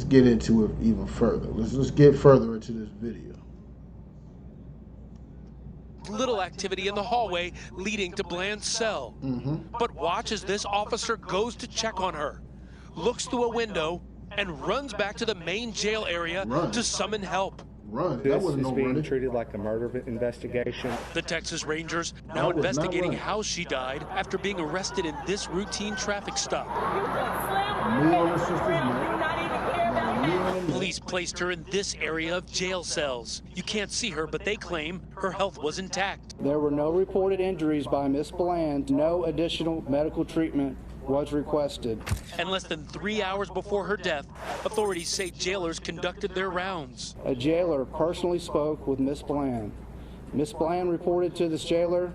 get into it even further. Let's get further into this video. Little activity in the hallway leading to Bland's cell. But watch as this officer goes to check on her, looks through a window, and runs back to the main jail area to summon help. This is being treated like a murder investigation. The Texas Rangers now investigating how she died after being arrested in this routine traffic stop. Police placed her in this area of jail cells. You can't see her, but they claim her health was intact. There were no reported injuries by Miss Bland. No additional medical treatment was requested. And less than 3 hours before her death, authorities say jailers conducted their rounds. A jailer personally spoke with Miss Bland. Miss Bland reported to this jailer,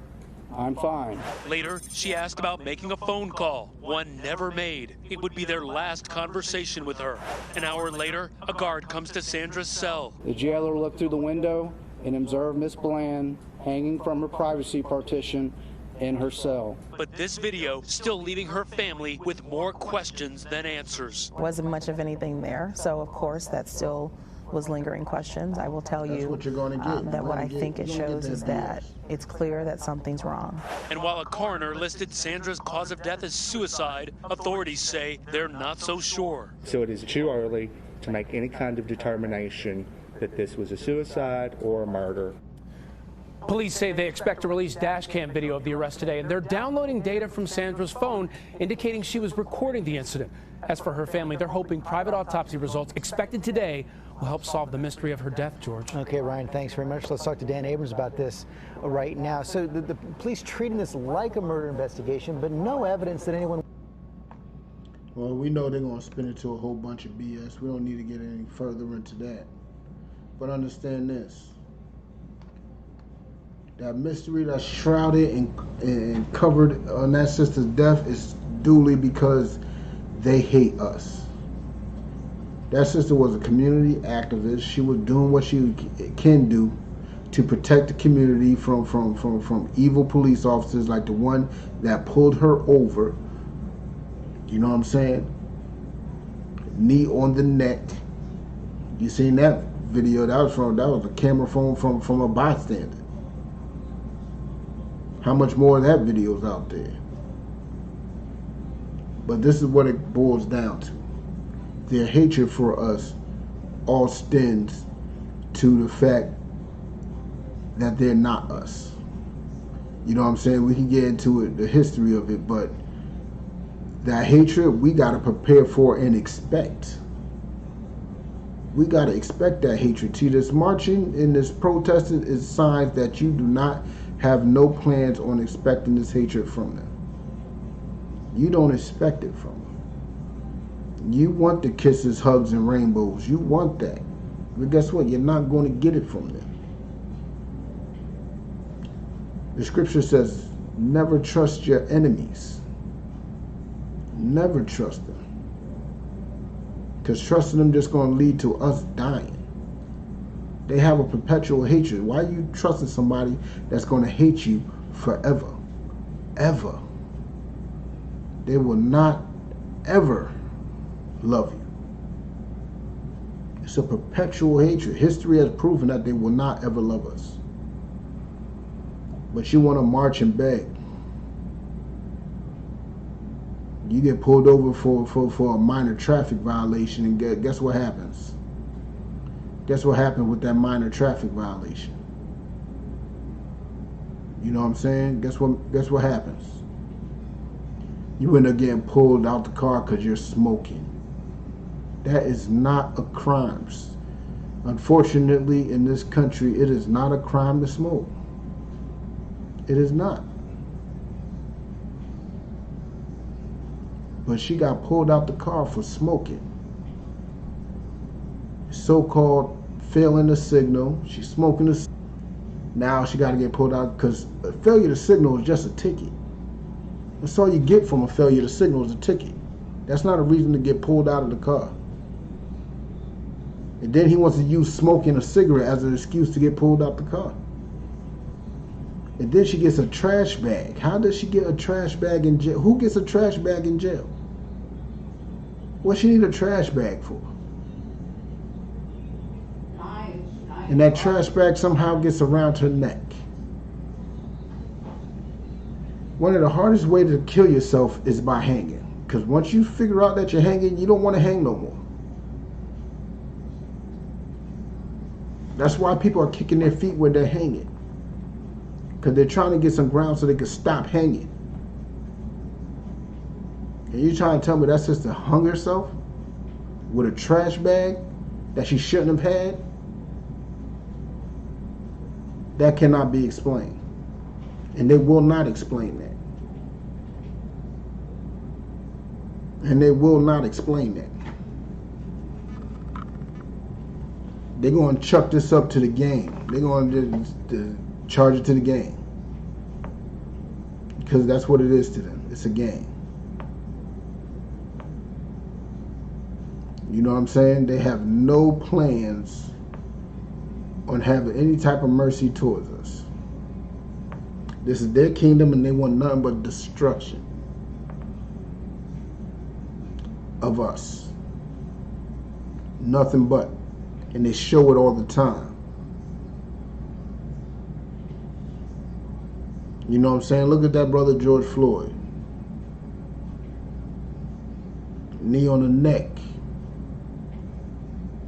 "I'm fine." Later, she asked about making a phone call, one never made. It would be their last conversation with her. An hour later, a guard comes to Sandra's cell. The jailer looked through the window and observed Miss Bland hanging from her privacy partition in her cell. But this video still leaving her family with more questions than answers. Wasn't much of anything there, so of course that still was lingering questions. I will tell you what you're going to get. That what I think it shows is that it's clear that something's wrong. And while a coroner listed Sandra's cause of death as suicide, authorities say they're not so sure. So it is too early to make any kind of determination that this was a suicide or a murder. Police say they expect to release dash cam video of the arrest today, and they're downloading data from Sandra's phone indicating she was recording the incident. As for her family, they're hoping private autopsy results expected today will help solve the mystery of her death, George. Okay, Ryan, thanks very much. Let's talk to Dan Abrams about this right now. So the police treating this like a murder investigation, but no evidence that anyone... Well, we know they're going to spin it to a whole bunch of BS. We don't need to get any further into that. But understand this. That mystery that's shrouded and covered on that sister's death is duly because they hate us. That sister was a community activist. She was doing what she can do to protect the community from evil police officers like the one that pulled her over. You know what I'm saying? Knee on the neck. You seen that video? That was a camera phone from a bystander. How much more of that video's out there? But this is what it boils down to. Their hatred for us all stems to the fact that they're not us. You know what I'm saying? We can get into it, the history of it, but that hatred we got to prepare for and expect. We got to expect that hatred. See, this marching and this protesting is signs that you do not have no plans on expecting this hatred from them. You don't expect it from them. You want the kisses, hugs, and rainbows. You want that. But guess what? You're not going to get it from them. The scripture says, never trust your enemies. Never trust them. Because trusting them just going to lead to us dying. They have a perpetual hatred. Why are you trusting somebody that's going to hate you forever? Ever. They will not ever love you. It's a perpetual hatred. History has proven that they will not ever love us. But you want to march and beg. You get pulled over for a minor traffic violation, and guess what happens? Guess what happened with that minor traffic violation? You know what I'm saying? Guess what happens? You end up getting pulled out the car because you're smoking. That is not a crime. Unfortunately, in this country, it is not a crime to smoke. It is not. But she got pulled out the car for smoking. So-called failing the signal. She's smoking the. Now she got to get pulled out because a failure to signal is just a ticket. That's all you get from a failure to signal is a ticket. That's not a reason to get pulled out of the car. And then he wants to use smoking a cigarette as an excuse to get pulled out the car. And then she gets a trash bag. How does she get a trash bag in jail? Who gets a trash bag in jail? What she need a trash bag for? And that trash bag somehow gets around her neck. One of the hardest ways to kill yourself is by hanging. Because once you figure out that you're hanging, you don't want to hang no more. That's why people are kicking their feet when they're hanging. Because they're trying to get some ground so they can stop hanging. And you're trying to tell me that sister hung herself with a trash bag that she shouldn't have had? That cannot be explained. And they will not explain that. And they will not explain that. They're going to chuck this up to the game. They're going to charge it to the game. Because that's what it is to them. It's a game. You know what I'm saying? They have no plans on having any type of mercy towards us. This is their kingdom and they want nothing but destruction of us. Nothing but. And they show it all the time. You know what I'm saying? Look at that brother George Floyd. Knee on the neck.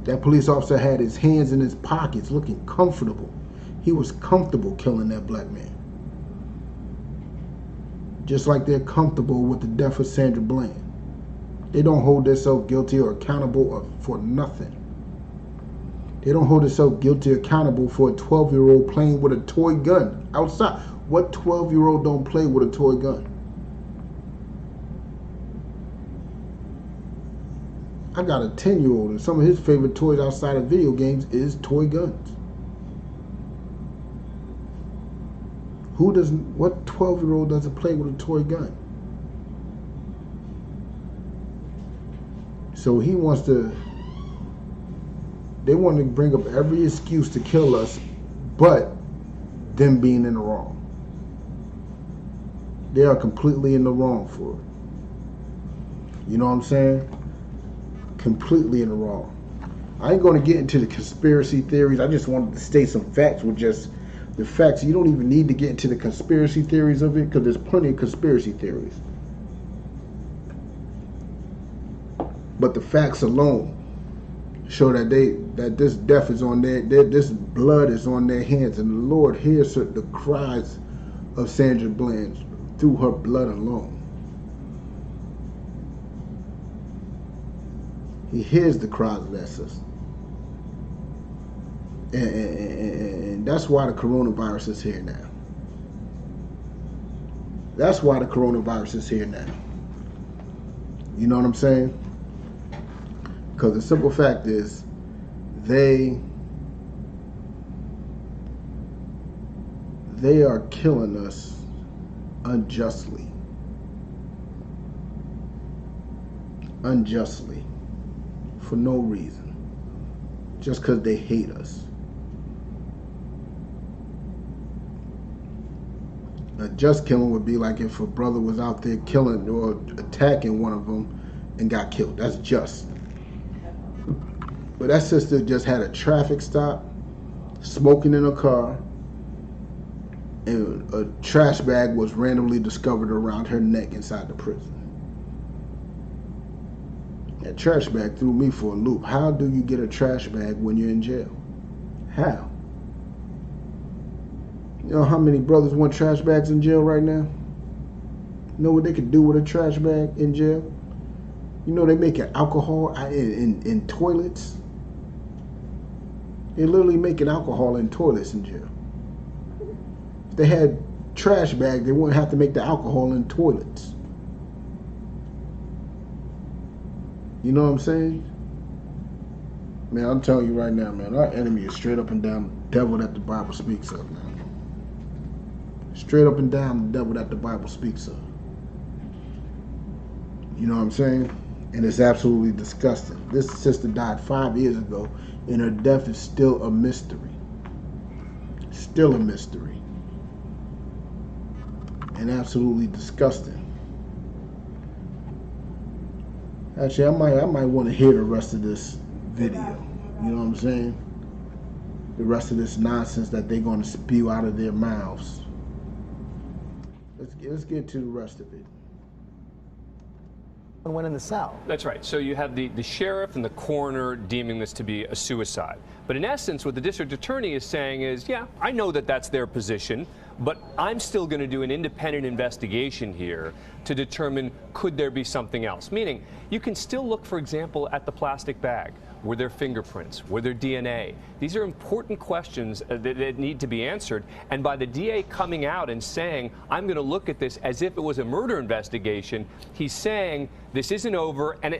That police officer had his hands in his pockets looking comfortable. He was comfortable killing that black man. Just like they're comfortable with the death of Sandra Bland. They don't hold themselves guilty or accountable for nothing. They don't hold themselves guilty or accountable for a 12-year-old playing with a toy gun outside. What 12-year-old don't play with a toy gun? I got a 10-year-old and some of his favorite toys outside of video games is toy guns. What 12-year-old doesn't play with a toy gun? So they want to bring up every excuse to kill us, but them being in the wrong. They are completely in the wrong for it. You know what I'm saying? Completely in the wrong. I ain't going to get into the conspiracy theories. I just wanted to state some facts with just the facts. You don't even need to get into the conspiracy theories of it because there's plenty of conspiracy theories. But the facts alone show that this death is on this blood is on their hands, and the Lord hears the cries of Sandra Bland through her blood alone. He hears the cries of that sister. And that's why the coronavirus is here now. That's why the coronavirus is here now. You know what I'm saying? Because the simple fact is, they are killing us unjustly. Unjustly. For no reason. Just because they hate us. A just killing would be like if a brother was out there killing or attacking one of them and got killed. That's just. But that sister just had a traffic stop, smoking in a car, and a trash bag was randomly discovered around her neck inside the prison. That trash bag threw me for a loop. How do you get a trash bag when you're in jail? How? You know how many brothers want trash bags in jail right now? You know what they could do with a trash bag in jail? You know they making alcohol in toilets? They're literally making alcohol in toilets in jail. If they had trash bags, they wouldn't have to make the alcohol in toilets. You know what I'm saying? Man, I'm telling you right now, man, our enemy is straight up and down the devil that the Bible speaks of, man. Straight up and down the devil that the Bible speaks of. You know what I'm saying? And it's absolutely disgusting. This sister died 5 years ago, and her death is still a mystery. Still a mystery. And absolutely disgusting. Actually, I might want to hear the rest of this video. You know what I'm saying? The rest of this nonsense that they're going to spew out of their mouths. Let's get to the rest of it. Went in the South. That's right. So you have the sheriff and the coroner deeming this to be a suicide. But in essence, what the district attorney is saying is, yeah, I know that that's their position, but I'm still going to do an independent investigation here to determine could there be something else. Meaning, you can still look, for example, at the plastic bag. Were there fingerprints? Were there DNA? These are important questions that need to be answered. And by the DA coming out and saying, I'm going to look at this as if it was a murder investigation, he's saying this isn't over. And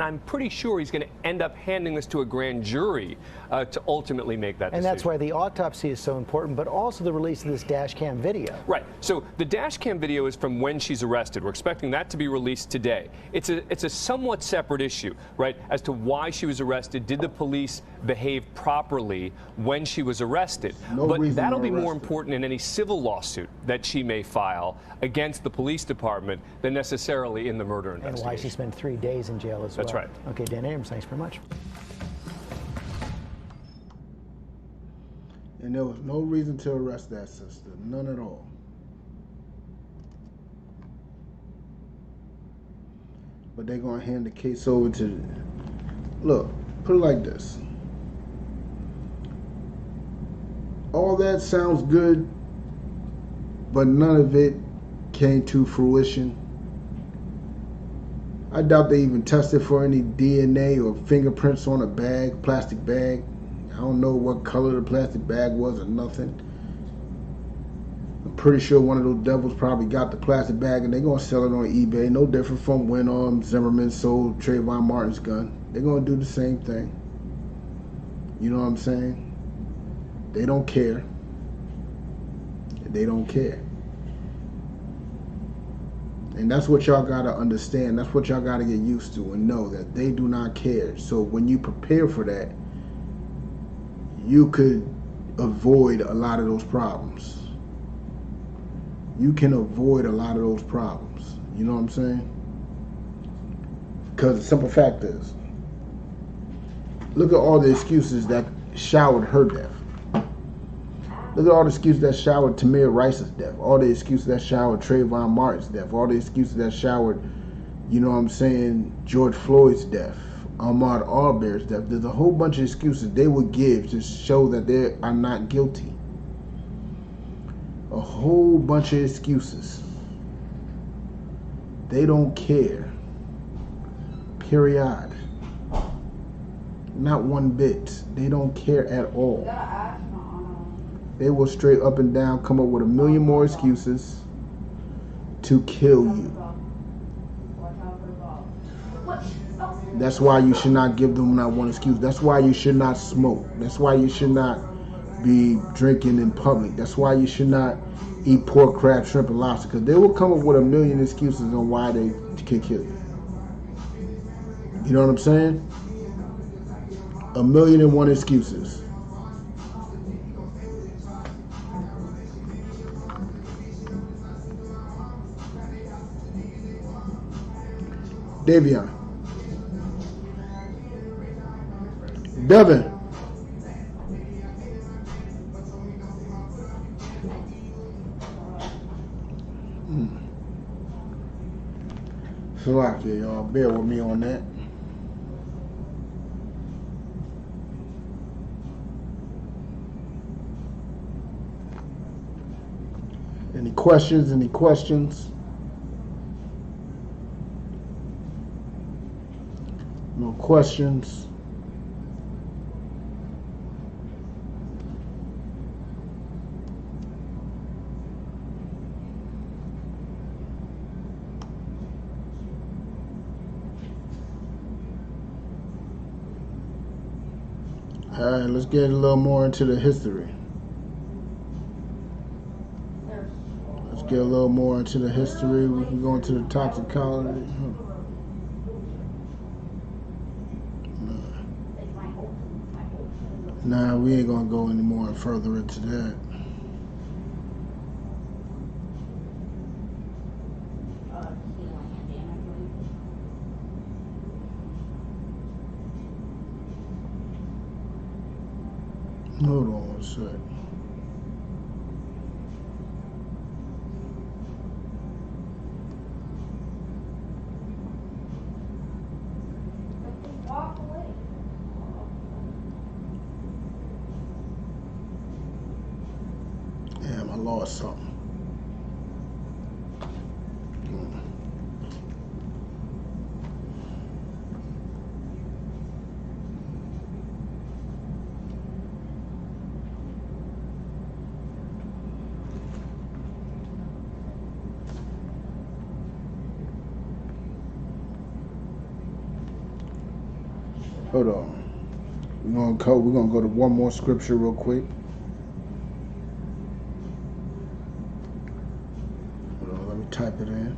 I'm pretty sure he's going to end up handing this to a grand jury to ultimately make that decision. And that's why the autopsy is so important, but also the release of this dash cam video. Right. So the dash cam video is from when she's arrested. We're expecting that to be released today. It's a somewhat separate issue, right, as to why she was arrested. Did the police behave properly when she was arrested? But that'll be more important in any civil lawsuit that she may file against the police department than necessarily in the murder investigation. And why she spent 3 days in jail as well. That's right. Okay, Dan Abrams, thanks very much. And there was no reason to arrest that sister. None at all. But they're going to hand the case over to... Look, put it like this. all that sounds good, but none of it came to fruition. I doubt they even tested for any DNA or fingerprints on a bag, plastic bag. I don't know what color the plastic bag was or nothing. I'm pretty sure one of those devils probably got the plastic bag and they're going to sell it on eBay. No different from when Zimmerman sold Trayvon Martin's gun. They're going to do the same thing. You know what I'm saying? They don't care. They don't care. And that's what y'all got to understand. That's what y'all got to get used to and know that they do not care. So when you prepare for that, you could avoid a lot of those problems. You can avoid a lot of those problems. You know what I'm saying? Because the simple fact is, look at all the excuses that showered her death. Look at all the excuses that showered Tamir Rice's death. All the excuses that showered Trayvon Martin's death. All the excuses that showered, you know what I'm saying, George Floyd's death. Ahmaud Arbery's death. There's a whole bunch of excuses they would give to show that they are not guilty. A whole bunch of excuses. They don't care. Period. Not one bit. They don't care at all. They will straight up and down come up with a million more excuses to kill you. That's why you should not give them not one excuse. That's why you should not smoke. That's why you should not be drinking in public. That's why you should not eat pork, crab, shrimp, and lobster. Because they will come up with a million excuses on why they can kill you. You know what I'm saying? 1,000,001 excuses. Davion. Devin. Slovakia, y'all. Bear with me on that. Any questions? Any questions? No questions. All right, let's get a little more into the history. Let's get a little more into the history. We can go into the toxicology. Nah, we ain't gonna go any more further into that. Hold on one sec. Damn, I lost something. Hold on. We're gonna go to one more scripture real quick. Hold on, let me type it in.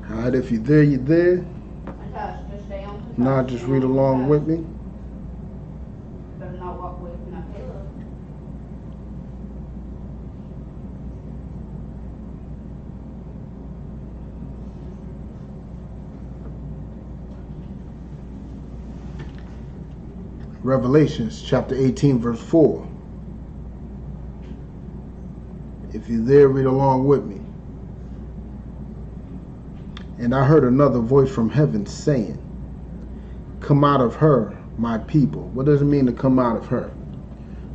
Alright, if you're there, you're there. Nah, just read along with me. Revelations chapter 18, verse 4. If you're there, read along with me. And I heard another voice from heaven saying, come out of her, my people. What does it mean to come out of her?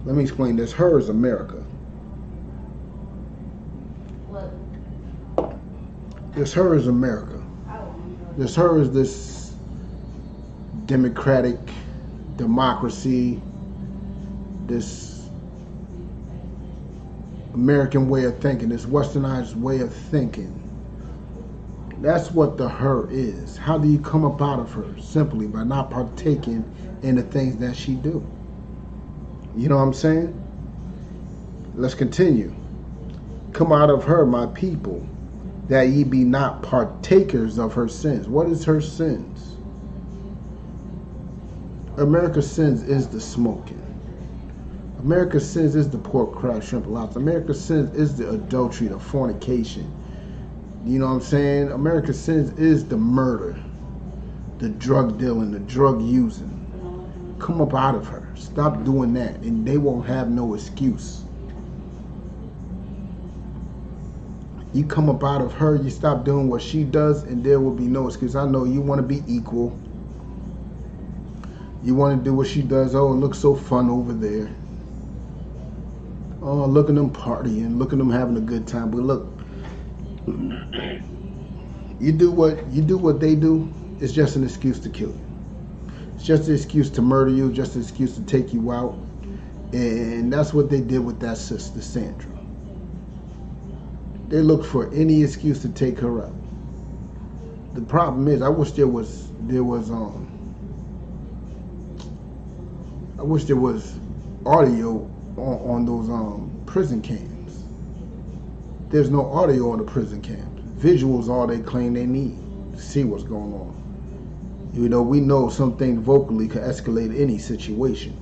Let me explain this. Her is America. What? This her is America. This her is this democratic democracy, this American way of thinking, this westernized way of thinking. That's what the her is. How do you come up out of her? Simply by not partaking in the things that she do. You know what I'm saying? Let's continue. Come out of her, my people, that ye be not partakers of her sins. What is her sins? America's sins is the smoking. America's sins is the pork, crab, shrimp, lobster. America's sins is the adultery, the fornication. You know what I'm saying? America's sins is the murder, the drug dealing, the drug using. Come up out of her. Stop doing that, and they won't have no excuse. You come up out of her, you stop doing what she does, and there will be no excuse. I know you want to be equal. You want to do what she does. Oh, it looks so fun over there. Oh, look at them partying. Look at them having a good time. But look, you do what they do, it's just an excuse to kill you. It's just an excuse to murder you, just an excuse to take you out. And that's what they did with that sister, Sandra. They looked for any excuse to take her out. The problem is, I wish there was audio on those prison cams. There's no audio on the prison cams. Visuals all they claim they need to see what's going on. You know, we know something vocally can escalate any situation.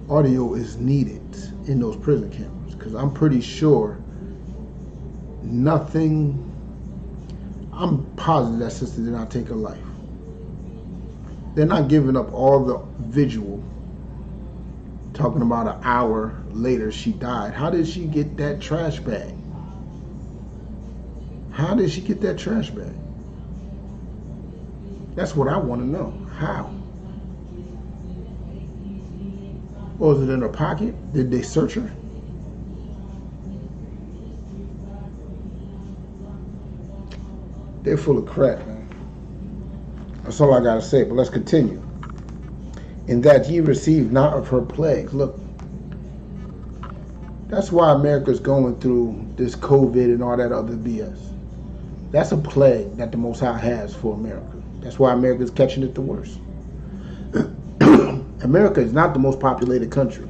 Audio is needed in those prison cameras, because I'm pretty sure I'm positive that sister did not take her life. They're not giving up all the visual, talking about an hour later she died. How did she get that trash bag? How did she get that trash bag? That's what I want to know. How? Was it in her pocket? Did they search her? They're full of crap, man. That's all I gotta say, but let's continue. In that ye receive not of her plagues. Look, that's why America's going through this COVID and all that other BS. That's a plague that the Most High has for America. That's why America's catching it the worst. America is not the most populated country.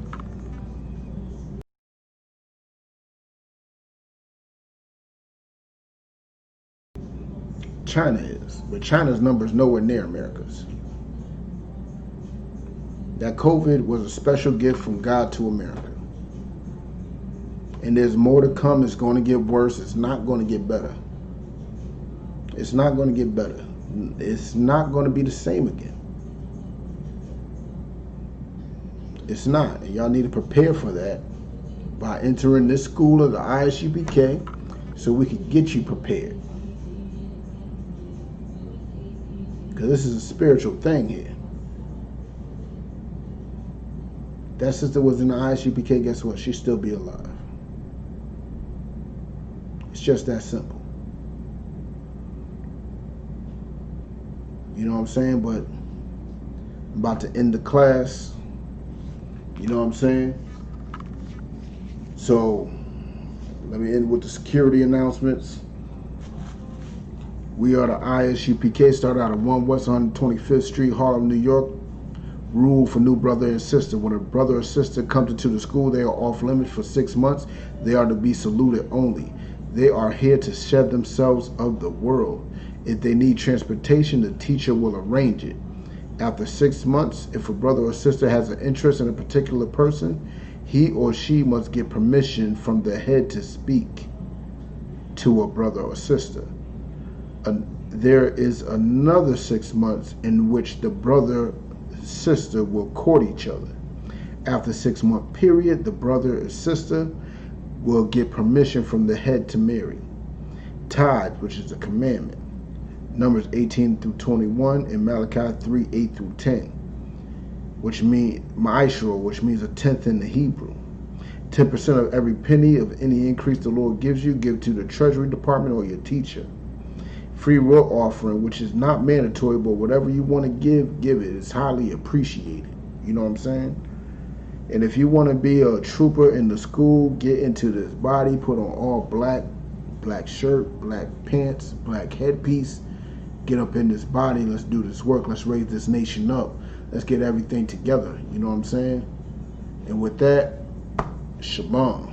China is, but China's number is nowhere near America's. That COVID was a special gift from God to America. And there's more to come. It's going to get worse. It's not going to get better. It's not going to get better. It's not going to be the same again. It's not. And y'all need to prepare for that by entering this school of the ISUPK so we can get you prepared. Because this is a spiritual thing here. That sister was in the ISUPK, guess what? She'd still be alive. It's just that simple. You know what I'm saying? But I'm about to end the class. You know what I'm saying? So let me end with the security announcements. We are the ISUPK, started out at 1 West 125th Street, Harlem, New York. Rule for new brother and sister. When a brother or sister comes into the school, they are off limits for 6 months. They are to be saluted only. They are here to shed themselves of the world. If they need transportation, the teacher will arrange it. After 6 months, if a brother or sister has an interest in a particular person, he or she must get permission from the head to speak to a brother or sister. There is another 6 months in which the brother sister will court each other. After a 6-month period, the brother or sister will get permission from the head to marry. Tithes, which is a commandment. Numbers 18 through 21 and Malachi 3, 8 through 10. Which means ma'ashro, which means a tenth in the Hebrew. 10% of every penny of any increase the Lord gives you, give to the Treasury Department or your teacher. Free will offering, which is not mandatory, but whatever you want to give it. It's highly appreciated. You know what I'm saying? And if you want to be a trooper in the school, get into this body, put on all black, black shirt, black pants, black headpiece, get up in this body, let's do this work, let's raise this nation up, let's get everything together, you know what I'm saying? And with that, shalom.